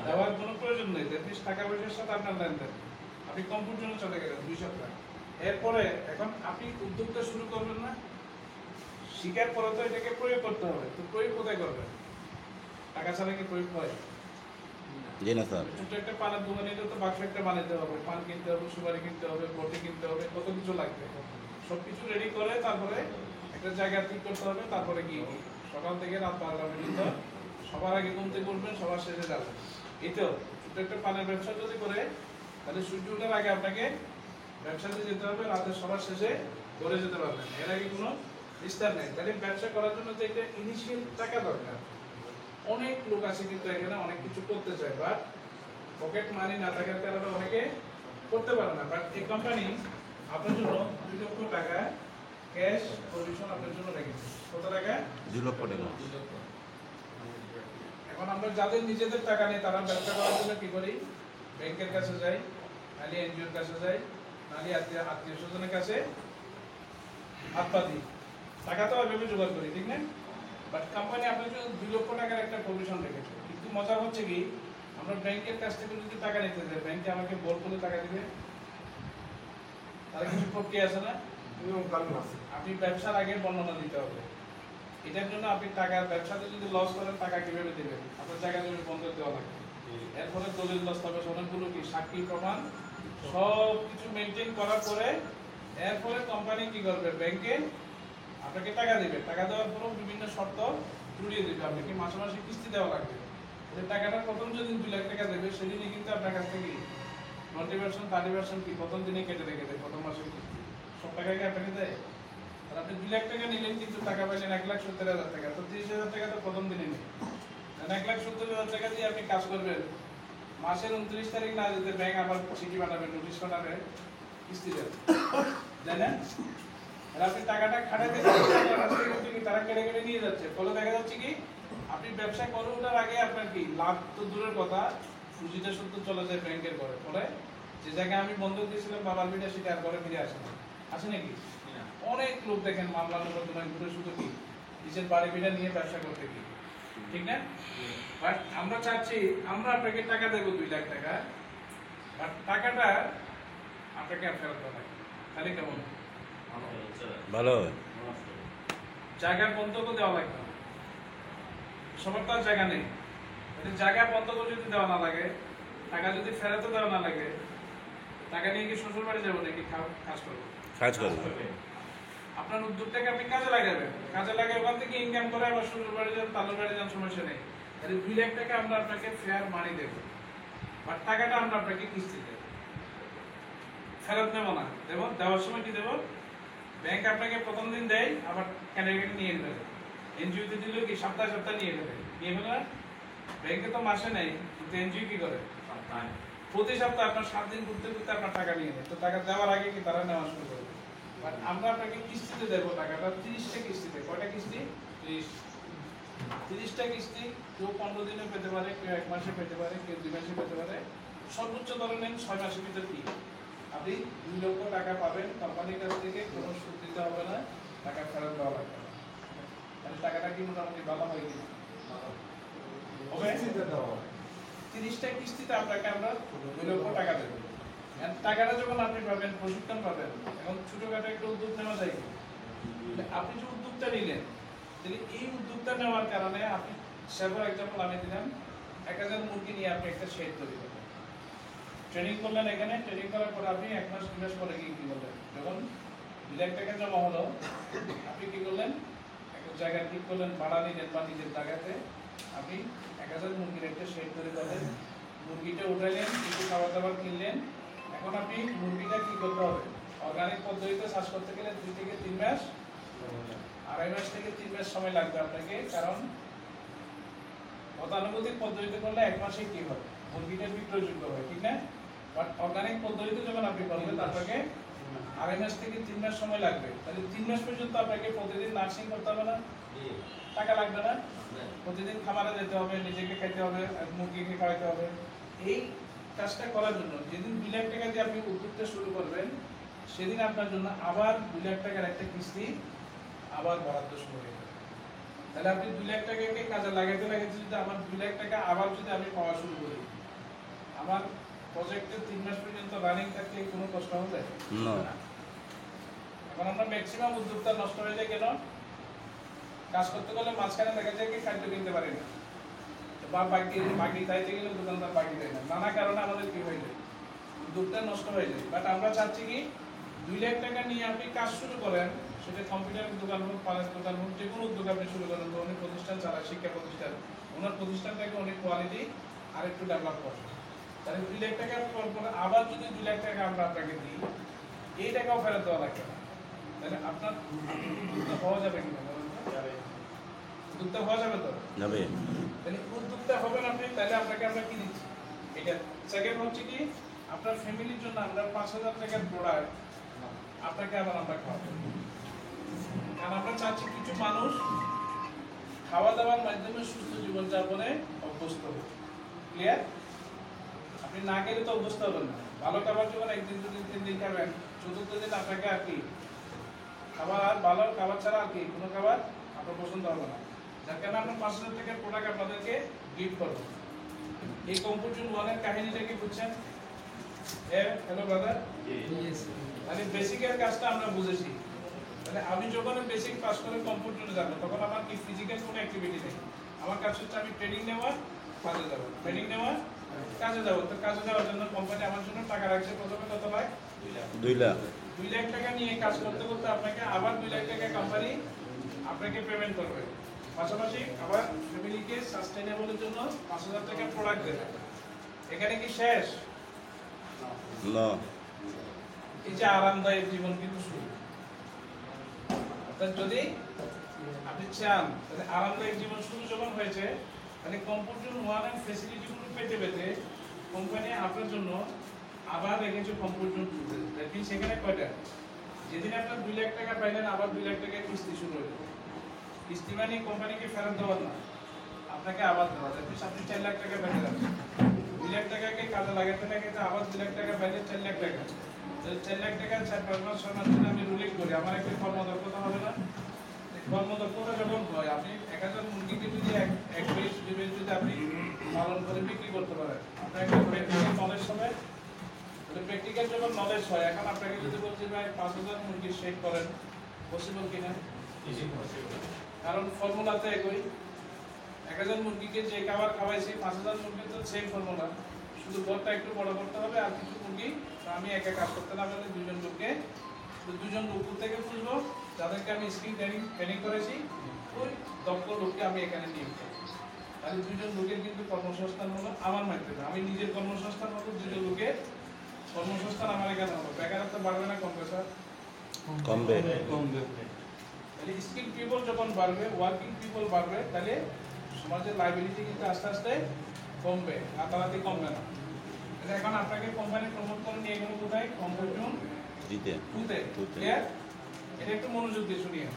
দেওয়ার কোনো প্রয়োজন নেই। তেত্রিশ টাকা পয়সার সাথে আপনার লেনদেন, আপনি কম্পিউটার জন্য চলে গেলেন 2 সপ্তাহ। এরপরে এখন আপনি উদ্যোগটা শুরু করবেন না, শিকার পরে তো এটাকে প্রয়োগ করতে হবে। তো প্রয়োগ কোথায় করবেন? টাকা ছাড়া কি প্রয়োগ হয়? জি না স্যার। ছোট একটা পানের দোকানে তো বাক্স একটা বানাতে হবে, পান কিনতে হবে, সুপারি কিনতে হবে, বটি কিনতে হবে, কত কিছু লাগবে। সবকিছু রেডি করে তারপরে একটা জায়গা ঠিক করতে হবে। তারপরে গিয়ে সকাল থেকে রাত 12টা পর্যন্ত সবার আগে ঘুম থেকে উঠবেন, সবার শেষে যাবেন। এই তো ছোট একটা পানের ব্যবসা যদি করে, তাহলে সূর্য ওঠার আগে আপনাকে ব্যবসাতে যেতে হবে, রাতের সবার শেষে ঘরে যেতে পারবেন। এর আগে কোনো বিস্তার নেই। তাহলে ব্যবসা করার জন্য তো একটা ইনিশিয়াল টাকা দরকার। অনেক লোক আছে কিন্তু এখানে অনেক কিছু করতে চায়, বাট পকেট মানি না থাকার কারণে অনেকে করতে পারে না। বাট এই কোম্পানি আপনার জন্য 2 লক্ষ টাকা ক্যাশ প্রভিশন আপনার জন্য রেখেছে। কত টাকা? 2 লক্ষ টাকা। এখন আমরা যাদের নিজেদের টাকা নেই তারা ব্যবসা করার জন্য কি করি? ব্যাংকের কাছে যাই, নাহলে এনজিওর কাছে যাই, নাহলে আত্মীয় স্বজনের কাছে হাত পা দিই। টাকা তো ওইভাবে জোগাড় করি, ঠিক না? বাট কোম্পানি আপনার জন্য 2 লক্ষ টাকার একটা প্রভিশন রেখেছে। কিন্তু মজা হচ্ছে কি, আমরা ব্যাংকের কাছ থেকে যদি টাকা নিতে যাই, ব্যাংকে আমাকে বল করে টাকা দিবে, তার কিছু প্রক্রিয়া আছে না? নিয়ম কানুন আছে। আপনি ব্যবসার আগে বর্ণনা দিতে হবে। এটার জন্য আপনি টাকা ব্যবসাতে যদি লস করেন টাকা কিভাবে দেবেন? আপনার জায়গা জমি বন্ধক দেওয়া লাগবে। এরপরে দলিল দস্তাবেজ অনেকগুলো কি সাক্ষী প্রমাণ সব কিছু মেনটেন করার পরে এরপরে কোম্পানি কি করবে? ব্যাংকে আপনাকে টাকা দেবে। টাকা দেওয়ার পরেও বিভিন্ন শর্ত জুড়িয়ে দেবে। আপনাকে মাসে মাসে কিস্তি দেওয়া লাগবে। যে টাকাটা প্রথম যেদিন 2 লাখ টাকা দেবে সেদিনই কিন্তু আপনার কাছ থেকে 20% 30% কি প্রথম দিনে কেটে রেখে দেয়, প্রথম মাসের কিস্তি সব টাকা কি আপনাকে দেয়? আর আপনি 2 লাখ টাকা নিলেন কিন্তু টাকা পাইলেন 1,70,000 টাকা, তো 30,000 টাকা তো প্রথম দিনে নেই। 1,70,000 টাকা দিয়ে আপনি কাজ করবেন, মাসের 29 তারিখ না যেতে ব্যাংক আবার চিঠি পাঠাবে, নোটিশ পাঠাবে, কিস্তি দেবে, তাই না? আর আপনি টাকাটা খাটাতে তারা কেটে কেটে নিয়ে যাচ্ছে। ফলে দেখা যাচ্ছে কি আপনি ব্যবসা করে ওঠার আগে আপনার কি লাভ তো দূরের কথা, পুঁজিটা সত্য চলে যায় ব্যাংকের ঘরে। ফলে যে জায়গায় আমি বন্ধক দিয়েছিলাম বাবার বিটা সেটা আর ঘরে ফিরে আসে না। আসে নাকি? অনেক লোক দেখেন মামলা মোকদ্দমায় ঘুরে শুধু কি নিজের বাড়ি বিটা নিয়ে ব্যবসা করতে কি, ঠিক না? বাট আমরা চাচ্ছি আমরা আপনাকে টাকা দেবো 2 লাখ টাকা, বাট টাকাটা আপনাকে আর ফেরত দেওয়া লাগবে। তাহলে কেমন? ভালো। জায়গার বন্ধকও দেওয়া লাগবে না। সবার তো আর জায়গা নেই। জায়গা বন্ধকও যদি দেওয়া না লাগে, টাকা যদি ফেরতও দেওয়া না লাগে, টাকা নিয়ে কি শ্বশুর বাড়ি যাবো নাকি কাজ করবো? কাজ করব। আপনার উদ্যোগটাকে আপনি কাজে লাগাবেন, কাজে লাগিয়ে ওখান থেকে ইনকাম করে আবার শ্বশুর বাড়ি যান, তালুর বাড়ি যান, সমস্যা নেই। তাহলে 2 লাখ টাকা আমরা আপনাকে ফেয়ার মানি দেবো, বাট টাকাটা আমরা আপনাকে কিস্তি দেবো, ফেরত দেবো না। দেবো দেওয়ার সময় কি দেবো? ব্যাংক আপনাকে প্রথম দিন দেয়, আবার কেটে নিয়ে নেবে। এনজিওতে দিলেও কি সপ্তাহে সপ্তাহে নিয়ে নেবে, নিয়ে ফেলে না? ব্যাংকে তো মাসে নেই, কিন্তু এনজিও কি করে? প্রতি সপ্তাহে আপনার 7 দিন ঘুরতে ঘুরতে আপনার টাকা নিয়ে নেয়। তো টাকা দেওয়ার আগে কি তারা নেওয়া শুরু করবে? বাট আমরা আপনাকে কিস্তিতে দেবো টাকাটা, 30টা কিস্তিতে। কয়টা কিস্তি? 30টা কিস্তি। কেউ 15 দিনে পেতে পারে, কেউ 1 মাসে পেতে পারে, কেউ 2 মাসে পেতে পারে। সর্বোচ্চ ধরে নেন 6 মাসের ভিতর কি আপনি 2 লক্ষ টাকা পাবেন কোম্পানির কাছ থেকে, কোনো সুদ দিতে হবে না, টাকা ফেরত দেওয়া লাগবে না। তাহলে টাকাটা কি মোটামুটি ভালো হয় কিনা? হবে। 30টা কিস্তিতে আপনাকে আমরা 2 লক্ষ টাকা দেবো। টাকাটা যখন আপনি পাবেন, প্রশিক্ষণ পাবেন, এখন ছোটখাটো একটা উদ্যোগ নেওয়া যায়। আপনি যে উদ্যোগটা নিলেন, তাহলে এই উদ্যোগটা নেওয়ার কারণে আপনি সেভার এক্সাম্পল আমি দিলাম, 1000 মুরগি নিয়ে আপনি একটা শেড তৈরি করবেন, ট্রেনিং করলেন। এখানে ট্রেনিং করার পর আপনি 1 মাস 2 মাস পরে গিয়ে কি করলেন? যখন 2 লাখ টাকা জমা হলো, আপনি কি করলেন? একটা জায়গা ঠিক করলেন, ভাড়া নিলেন বা নিজের টাকাতে আপনি 1000 মুরগির একটা শেড তৈরি করলেন, মুরগিটা উঠাইলেন, কিছু খাবার দাবার কিনলেন। এখন আপনি মুরগিটা কি করতে হবে? অর্গানিক পদ্ধতিতে চাষ করতে গেলে 2 থেকে 3 মাস, 2.5 মাস থেকে 3 মাস সময় লাগবে আপনাকে। কারণ গতানুগতিক পদ্ধতিতে করলে 1 মাসে কি হয়? মুরগিটা বিক্রয়যোগ্য হয়, ঠিক না? বাট অর্গানিক পদ্ধতিতে যখন আপনি করবেন আপনাকে 2.5 মাস থেকে 3 মাস সময় লাগবে। তাহলে 3 মাস পর্যন্ত আপনাকে প্রতিদিন নার্সিং করতে হবে না? টাকা লাগবে না? প্রতিদিন খামারে যেতে হবে, নিজেকে খাইতে হবে, মুরগিকে খাওয়াইতে হবে। এই কাজটা করার জন্য যেদিন 2 লাখ টাকা দিয়ে আপনি উদ্যোগটা শুরু করবেন, সেদিন আপনার জন্য আবার 2 লাখ টাকার একটা কিস্তি আবার বরাদ্দ শুরু হয়ে যাবে। তাহলে আপনি 2 লাখ টাকাকে কাজে লাগাতে লাগাতে যদি আমার 2 লাখ টাকা আবার যদি আমি পাওয়া শুরু করি, আমার প্রজেক্টের 3 মাস পর্যন্ত রানিং থাকলে কোনো কষ্ট হবে না। না। এখন আমরা ম্যাক্সিমাম উদ্যোক্তা নষ্ট হয়ে যায় কেন? কাজ করতে গেলে মাঝখানে দেখা যায় কি খাদ্য কিনতে পারি না, বা বাকি চাইতে গেলে দোকানদার বাকি দেয় না, নানা কারণে আমাদের কি হয়ে যায়, উদ্যোগটা নষ্ট হয়ে যায়। বাট আমরা চাচ্ছি কি 2 লাখ টাকা নিয়ে আপনি কাজ শুরু করেন, সেটা কম্পিউটারের দোকান হোক, পানের দোকান হোক, যে কোনো উদ্যোগ আপনি শুরু করেন, অনেক প্রতিষ্ঠান ছাড়া শিক্ষা প্রতিষ্ঠান, ওনার প্রতিষ্ঠানটাকে অনেক কোয়ালিটি আর একটু ডেভেলপ করবে। তাহলে 2 লাখ টাকার পর আবার যদি 2 লাখ টাকা আমরা আপনাকে দিই, এই টাকাও ফেরত দেওয়া লাগবে না। তাহলে আপনার উদ্যোক্তা হওয়া যাবে কিনা বলেন তো? উদ্যোক্তা হওয়া যাবে তো? যাবে। তাহলে উদ্যোক্তা হবেন আপনি, তাহলে আপনাকে আমরা কি দিচ্ছি এটা। সেকেন্ড হচ্ছে কি আপনার ফ্যামিলির জন্য আমরা 5,000 টাকার প্রোডাক্ট আপনাকে আবার আমরা খাওয়াবো। কারণ আমরা চাচ্ছি কিছু মানুষ খাওয়া দাওয়ার মাধ্যমে সুস্থ জীবনযাপনে অভ্যস্ত হবে। ক্লিয়ার? আপনি না গেলে তো অভ্যস্ত হবেন না। ভালো খাবার যখন 1 দিন 2 দিন 3 দিন খাবেন, চতুর্থ দিন আপনাকে আর কি খাবার, আর ভালো খাবার ছাড়া আর কি কোনো খাবার আপনার পছন্দ হবে না। যার কারণে আমরা 5,000 টাকার প্রোডাক্ট আপনাদেরকে গিফট করবো। এই কম্পিউটার 1 এর কাহিনীটা কি বুঝছেন? হ্যালো ব্রাদার, মানে বেসিকের কাজটা আমরা বুঝেছি। তাহলে আমি যখন বেসিক পাস করে কম্পিউটারে যাব, তখন আমার কি ফিজিক্যাল কোনো অ্যাক্টিভিটি নেই। আমার কাজ হচ্ছে আমি ট্রেনিং নেওয়া, কাজে যাব, ট্রেনিং নেওয়া, কাজে যাব। তো কাজে যাওয়ার জন্য কোম্পানি আমার জন্য টাকা রাখছে প্রথমে কত লাখ? 2 লাখ। 2 লাখ টাকা নিয়ে কাজ করতে করতে আপনাকে আবার 2 লাখ টাকা কোম্পানি আপনাকে পেমেন্ট করবে। পাশাপাশি আবার ফ্যামিলিকে সাস্টেইনেবলের জন্য 5,000 টাকা প্রোডাক্ট দেবে। এখানে কি শেষ? না। এই যে আরামদায়ক জীবন কিন্তু শুরু। অর্থাৎ যদি আপনি চান তাহলে আরামদায়ক জীবন শুরু যখন হয়েছে, তাহলে কম্পিউটার 1 এর ফ্যাসিলিটিগুলো পেতে পেতে কোম্পানি আপনার জন্য আবার রেখেছে কম্পিউটার 2। দ্যাট মিন্স সেখানে কয়টা? যেদিন আপনার 2 লাখ টাকা পাইলেন, আবার 2 লাখ টাকা কিস্তি শুরু হলো। কিস্তি মানে কোম্পানিকে ফেরত দেওয়া না, আপনাকে আবার দেওয়া। দ্যাট মিন্স আপনি 4 লাখ টাকা পেতে যাচ্ছেন, 2 লাখ টাকাকে কাজে লাগাতে লাগাতে আবার 2 লাখ টাকা পাইলে 4 লাখ টাকা। 4 লাখ টাকা 4-5 মাস 6 মাস যদি আমি রুলিং করি, আমার একটা কর্মদক্ষতা হবে না? কর্মদক্ষতা যখন হয়, আপনি 1000 মুরগিকে যদি এক বেশ যদি আপনি পালন করে বিক্রি করতে পারেন, আপনার একটা প্র্যাকটিক্যাল নলেজ হবে। প্র্যাকটিক্যাল যখন নলেজ হয়, এখন আপনাকে যদি বলছি ভাই 5,000 মুরগি শেড করেন, পসিবল কিনা? কারণ ফর্মুলাতে একই। 1000 মুরগিকে যে খাবার খাওয়াইছি, 5,000 মুরগি তো সেম ফর্মুলা, শুধু ঘরটা একটু বড় করতে হবে। আর কিছু মুরগি আমি একা কাজ করতে না পারলে 2 জন লোককে, 2 জন লোক থেকে খুঁজবো যাদেরকে আমি স্কিল ট্রেনিং করেছি, ওই দক্ষ লোককে আমি এখানে নিয়ে যাবো। তাহলে 2 জন লোকের কিন্তু কর্মসংস্থান হলো আমার মাধ্যমে। আমি নিজের কর্মসংস্থান হতো, 2 জন লোকের কর্মসংস্থান আমার এখানে হলো। বেকারত্ব বাড়বে না কমবে? স্যার কমবে। তাহলে স্কিল পিপল যখন বাড়বে, ওয়ার্কিং পিপল বাড়বে, তাহলে সমাজের লাইবিলিটি কিন্তু আস্তে আস্তে কমবে, রাতারাতি কমবে না। এখন আপনাকে কোম্পানি প্রমোট করে নিয়ে গেল কোথায়? কম্পিউটার দিতে। 2-তে। ক্লিয়ার? এটা একটু মনোযোগ দিয়ে শুনিয়ে।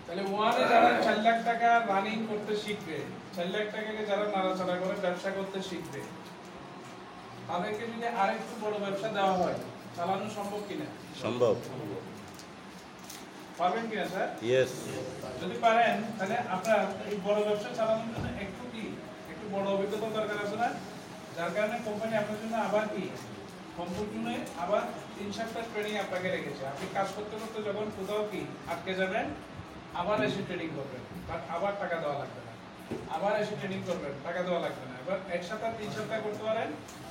তাহলে 1 এ যারা 4 লাখ টাকা রানিং করতে শিখবে, 4 লাখ টাকাকে যারা নাড়াচাড়া করে ব্যবসা করতে শিখবে, তাদেরকে যদি আরেকটু বড় ব্যবসা দেওয়া হয়, চালানো সম্ভব কিনা? সম্ভব। পারবেন কিনা স্যার? ইয়েস। যদি পারেন, তাহলে আপনার এই বড় ব্যবসা চালানোর জন্য একটু বড় অভিজ্ঞতা দরকার আছে না? যার কারণে কোম্পানি আপনার জন্য আবার কি কম্পিউটারে আবার 3 সপ্তাহ ট্রেনিং আপনাকে রেখেছে। আপনি কাজ করতে করতে যখন কোথাও কি আটকে যাবেন, আবার এসে ট্রেনিং করবেন, বাট আবার টাকা দেওয়া লাগবে না। আবার এসে ট্রেনিং করবেন, টাকা দেওয়া লাগবে না। এবার 1 সপ্তাহ 3 সপ্তাহ করতে পারেন,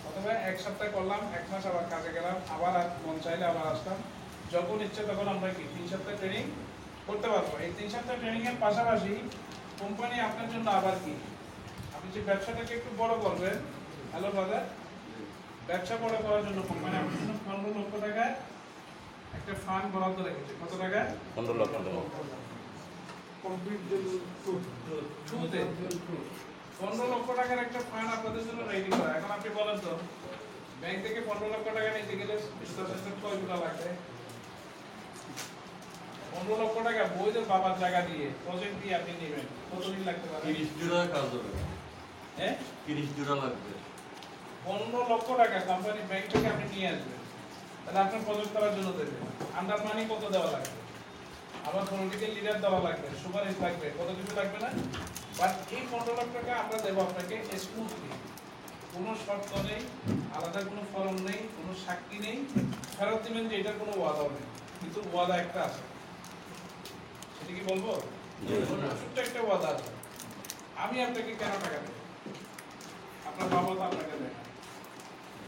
অথবা 1 সপ্তাহ করলাম, 1 মাস আবার কাজে গেলাম, আবার মন চাইলে আবার আসলাম। যখন ইচ্ছে তখন আমরা কি 3 সপ্তাহ ট্রেনিং করতে পারবো। এই 3 সপ্তাহ ট্রেনিং এর পাশাপাশি কোম্পানি আপনার জন্য আবার কি, আপনি যে ব্যবসাটাকে একটু বড় করবেন, হ্যালো ব্রাদার, ব্যবসা বড় করার জন্য কোম্পানি আপনার জন্য 15 লক্ষ টাকা একটা ফান্ড বরাদ্দ রেখেছে। কত টাকা? 15 লক্ষ টাকা। কম্পিউটার 2-তে 15 লক্ষ টাকার একটা ফান্ড আপনাদের জন্য রেডি করা। এখন আপনি বলেন তো, ব্যাংক থেকে 15 লক্ষ টাকা নিতে গেলে ইনস্টলমেন্ট কয়গুলো লাগবে? 15 লক্ষ টাকা বৈধ বাবার জায়গা দিয়ে প্রজেক্ট দিয়ে আপনি নেবেন, কতদিন লাগতে পারে? 30 জোড়া কাজ হবে। হ্যাঁ, 30 জোড়া লাগবে। 15 লক্ষ টাকা কোম্পানি ব্যাংক থেকে আপনি নিয়ে আসবেন, তাহলে আপনার প্রজেক্ট করার জন্য দেবে। আন্ডার মানি কত দেওয়া লাগবে, আবার পলিটিক্যাল লিডার দেওয়া লাগবে, সুপারিশ লাগবে, কত কিছু লাগবে না? বাট এই 15 লাখ টাকা আমরা দেবো আপনাকে স্মুথলি, কোনো শর্ত নেই, আলাদা কোনো ফর্ম নেই, কোনো সাক্ষী নেই, ফেরত দিবেন যে এটার কোনো ওয়াদাও নেই, কিন্তু ওয়াদা একটা আছে। সেটা কি বলবো? ছোট্ট একটা ওয়াদা আছে। আমি আপনাকে কেন টাকা দেব? আপনার বাবা তো আপনাকে দেয় না।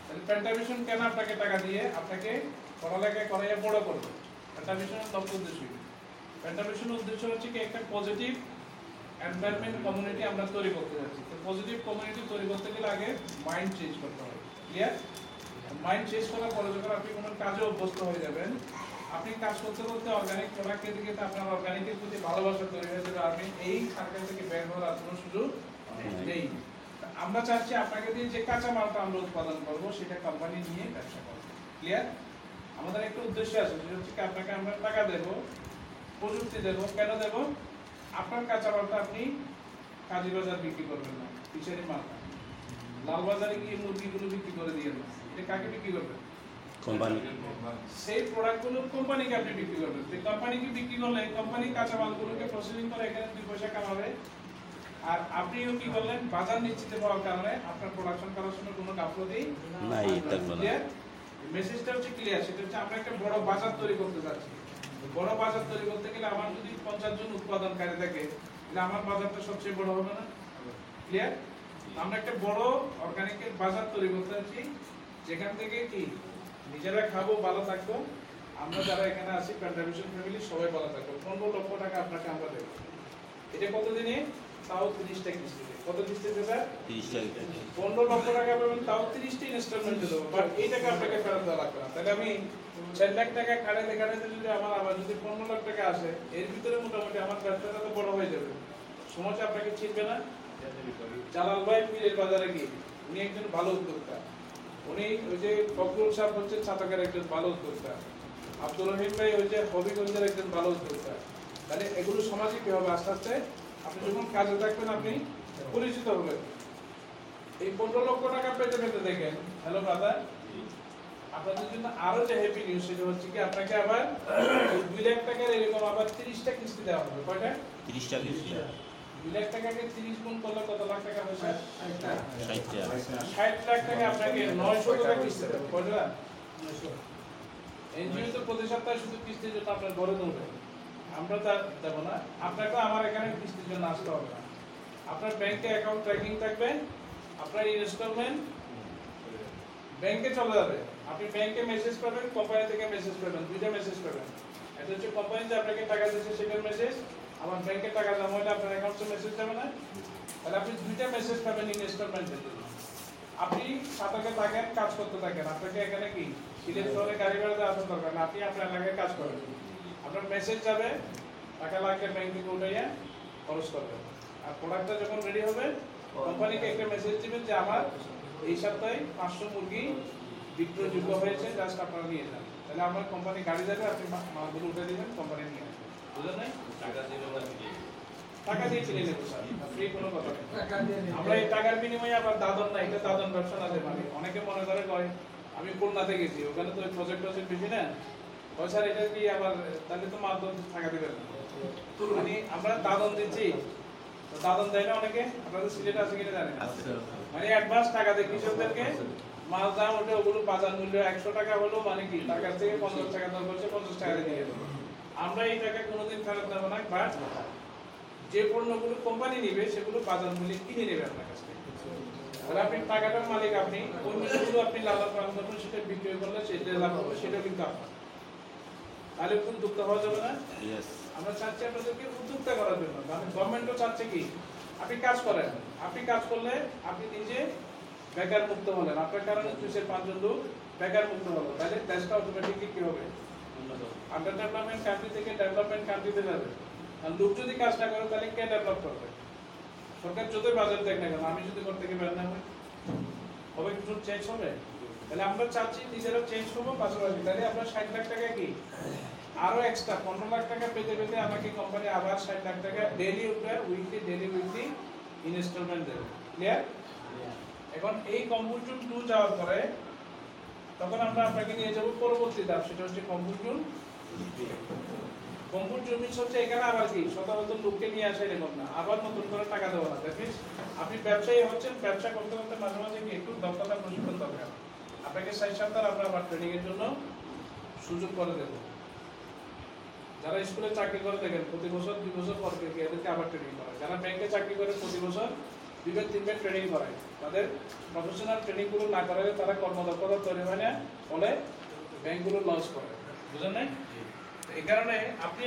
তাহলে পেন্টাভিশন কেন আপনাকে টাকা দিয়ে আপনাকে পড়ালেখা করাইয়া বড় করবে? পেন্টাভিশনের লক্ষ্য উদ্দেশ্য কি? পেন্টাভিশনের উদ্দেশ্য হচ্ছে কি একটা পজিটিভ এনভায়রনমেন্ট কমিউনিটি আমরা তৈরি করতে যাচ্ছি। তো পজিটিভ কমিউনিটি তৈরি করতে গেলে আগে মাইন্ড চেঞ্জ করতে হবে। ক্লিয়ার? মাইন্ড চেঞ্জ করার পরে যখন আপনি কোনো কাজে অভ্যস্ত হয়ে যাবেন, আপনি কাজ করতে করতে অর্গানিক প্রোডাক্টের দিকে আপনার অর্গানিকের প্রতি ভালোবাসা তৈরি হয়ে যাবে। আপনি এই সার্কেল থেকে বের হওয়ার আর কোনো সুযোগ নেই। আমরা চাচ্ছি আপনাকে দিয়ে যে কাঁচা মালটা আমরা উৎপাদন করবো সেটা কোম্পানি নিয়ে ব্যবসা করবো। ক্লিয়ার? আমাদের একটা উদ্দেশ্য আছে, সেটা হচ্ছে কি আপনাকে আমরা টাকা দেবো, প্রযুক্তি দেবো। কেন দেবো? আপনার কাঁচা মালটা আপনি কাজীবাজার বিক্রি করবেন না, ফিশারি মালটা লালবাজারে গিয়ে মুরগিগুলো বিক্রি করে দিয়ে না, এটা কাকে বিক্রি করবেন? কোম্পানি। সেই প্রোডাক্টগুলো কোম্পানিকে আপনি বিক্রি করবেন। সেই কোম্পানিকে বিক্রি করলে কোম্পানি কাঁচা মালগুলোকে প্রসেসিং করে এখানে 2 পয়সা কামাবে, আর আপনিও কি করলেন? বাজার নিশ্চিত হওয়ার কারণে আপনার প্রোডাকশন করার সময় কোনো গাফলতি নাই, থাকবে না। মেসেজটা হচ্ছে ক্লিয়ার। সেটা হচ্ছে আমরা একটা বড় বাজার তৈরি করতে যাচ্ছি। বড় বাজার তৈরি করতে গেলে আমার যদি 50 জন উৎপাদনকারী থাকে, তাহলে আমার বাজারটা সবচেয়ে বড় হবে না? ক্লিয়ার? আমরা একটা বড় অর্গানিকের বাজার তৈরি করতে যাচ্ছি, যেখান থেকে কি নিজেরা খাবো, ভালো থাকবো, আমরা যারা এখানে আছি পেন্টাভিশন ফ্যামিলি সবাই ভালো থাকবো। 15 লক্ষ টাকা আপনাকে আমরা দেবো। এটা কত দিনে? তাও 30টা কিস্তিতে। কত কিস্তিতে স্যার? 30 টাকা। 15 লক্ষ টাকা পাবেন, তাও 30টি ইনস্টলমেন্টে দেবো। বাট এই টাকা আপনাকে ফেরত দেওয়া লাগবে না। তাহলে আমি 4 লাখ টাকা খাটাতে খাটাতে যদি আমার আবার যদি 15 লাখ টাকা আসে, এর ভিতরে মোটামুটি আমার ব্যবসাটা তো বড় হয়ে যাবে। সমাজ আপনাকে চিনবে না। জালাল ভাই পীরের বাজারে গিয়ে উনি একজন ভালো উদ্যোক্তা। উনি ওই যে ফখরুল সাহেব হচ্ছে চাতকের একজন ভালো উদ্যোক্তা। আব্দুল রহিম ভাই ওই যে হবিগঞ্জের একজন ভালো উদ্যোক্তা। তাহলে এগুলো সমাজে কি হবে? আস্তে আস্তে আপনি যখন কাজে থাকবেন আপনি পরিচিত হবেন। এই 15 লক্ষ টাকা পেতে পেতে দেখেন, হ্যালো ব্রাদার, আপনাদের জন্য আরো যে হ্যাপি নিউজ সেটা হচ্ছে কি আপনাকে আবার 2 লাখ টাকার এরকম আবার 30টা কিস্তি দেওয়া হবে। কয়টা? 30 টাকা কিস্তি। 2 লাখ টাকাকে 30 গুণ করলে কত লাখ টাকা হয় স্যার? 60 টাকা। 60 লাখ টাকা আপনাকে 900 টাকা কিস্তি দেবে। কয়টা? 900। এনজিও তো প্রতি সপ্তাহে শুধু কিস্তির জন্য আপনার ঘরে দেবে, আমরা তা দেবো না। আপনাকে আমার এখানে কিস্তির জন্য আসতে হবে না। আপনার ব্যাংকে অ্যাকাউন্ট ট্র্যাকিং থাকবে, আপনার ইনস্টলমেন্ট ব্যাংকে চলে যাবে। আপনি ব্যাংকে মেসেজ পাবেন, কোম্পানি থেকে মেসেজ পাবেন, 2টা মেসেজ পাবেন। এটা হচ্ছে কোম্পানি যে আপনাকে টাকা দিয়েছে সেটার মেসেজ, আমার ব্যাংকে টাকা জমা হলে আপনার অ্যাকাউন্টে মেসেজ যাবে না? তাহলে আপনি 2টা মেসেজ পাবেন ইনস্টলমেন্টের জন্য। আপনি সাতকে থাকেন, কাজ করতে থাকেন। আপনাকে এখানে কি সিলেট শহরে গাড়ি ভাড়া আসার দরকার না, আপনি আপনার এলাকায় কাজ করেন। আপনার মেসেজ যাবে, টাকা লাগবে ব্যাংক থেকে উঠাইয়া খরচ করবেন। আর প্রোডাক্টটা যখন রেডি হবে কোম্পানিকে একটা মেসেজ দিবেন যে আমার এই সপ্তাহে 500 মুরগি বিক্রয়যোগ্য হয়েছে, জাস্ট আপনারা নিয়ে যান। তাহলে আমার কোম্পানি গাড়ি যাবে, আপনি মালগুলো উঠে দিবেন, কোম্পানি নিয়ে আসবে। বুঝলেন নাই? টাকা দিয়ে কিনে নেবো স্যার, ফ্রি কোনো কথা নেই। আমরা এই টাকার বিনিময়ে আবার দাদন না, এটা দাদন ব্যবসা না দেব। অনেকে মনে করে কয় আমি খুলনাতে গেছি, ওখানে তো প্রজেক্ট বেশি না, কয় স্যার এটা কি আবার তাহলে তো মাল তো টাকা দেবেন না। মানে আমরা দাদন দিচ্ছি, তো দাদন দেয় না অনেকে, আপনাদের সিলেট আছে কিনা জানেন? মানে অ্যাডভান্স টাকা দেয় কৃষকদেরকে, মাল দাম ওটা ওগুলো বাজার মূল্য 100 টাকা হলো, মানে কি তার কাছ থেকে 50 টাকা দর করছে, 50 টাকা দিয়ে দেবো। আমরা এই টাকা কোনোদিন ফেরত দেবো না, বাট যে পণ্যগুলো কোম্পানি নিবে সেগুলো বাজার মূল্যে কিনে নেবে আপনার কাছ থেকে। তাহলে আপনি টাকাটার মালিক, আপনি পণ্যগুলো আপনি লাভবান পালন করবেন, সেটা বিক্রি করলে সেটা লাভ হবে, সেটা কিন্তু আপনার। তাহলে উদ্যোক্তা হওয়া যাবে না? আমরা চাচ্ছি আপনাদেরকে উদ্যোক্তা করার জন্য। মানে গভর্নমেন্টও চাচ্ছে কি আপনি কাজ করেন, আপনি কাজ করলে আপনি নিজে বেকার মুক্ত হলেন, আপনার কারণে 2-5 জন লোক বেকার মুক্ত হলো, তাহলে দেশটা অটোমেটিকলি কি হবে? আন্ডার ডেভেলপমেন্ট কান্ট্রি থেকে ডেভেলপমেন্ট কান্ট্রিতে যাবে। আর লোক যদি কাজ না করে তাহলে কে ডেভেলপ করবে? সরকার যতই বাজেট দেখ না কেন, আমি যদি করতে গিয়ে বের না হই, হবে কিছু চেঞ্জ হবে? তাহলে আমরা চাচ্ছি নিজেরা চেঞ্জ করবো পাশাপাশি। তাহলে আপনার 60 লাখ টাকা কি আরো এক্সট্রা 15 লাখ টাকা পেতে পেতে আমাকে কোম্পানি আবার 60 লাখ টাকা ডেইলি উইকলি ইনস্টলমেন্ট দেবে। ক্লিয়ার? এখন এই কম্পিউটার 2 যাওয়ার পরে তখন আমরা আপনাকে নিয়ে যাব পরবর্তী ধাপ, সেটা হচ্ছে comfort zone. Comfort zone means হচ্ছে এখানে আবার কি শতাবত লোককে নিয়ে আসা এরকম না, আবার নতুন করে টাকা দেওয়া না। দ্যাট মিনস আপনি ব্যবসায়ী হচ্ছেন, ব্যবসা করতে করতে মাঝে মাঝে কি একটু দক্ষতা প্রশিক্ষণ দরকার। আপনাকে 6 সপ্তাহ আমরা আবার ট্রেনিং এর জন্য সুযোগ করে দেব। যারা স্কুলে চাকরি করে দেখেন প্রতি বছর 2 বছর পর থেকে এদেরকে আবার ট্রেনিং করায়। যারা ব্যাংকে চাকরি করে প্রতি বছর 2-3 ট্রেনিং করায়। তাদের প্রফেশনাল ট্রেনিং গুলো না করালে তারা কর্মদক্ষতা তৈরি হয় না, ফলে ব্যাংকগুলো লস করে। বুঝলেন না? এই কারণে আপনি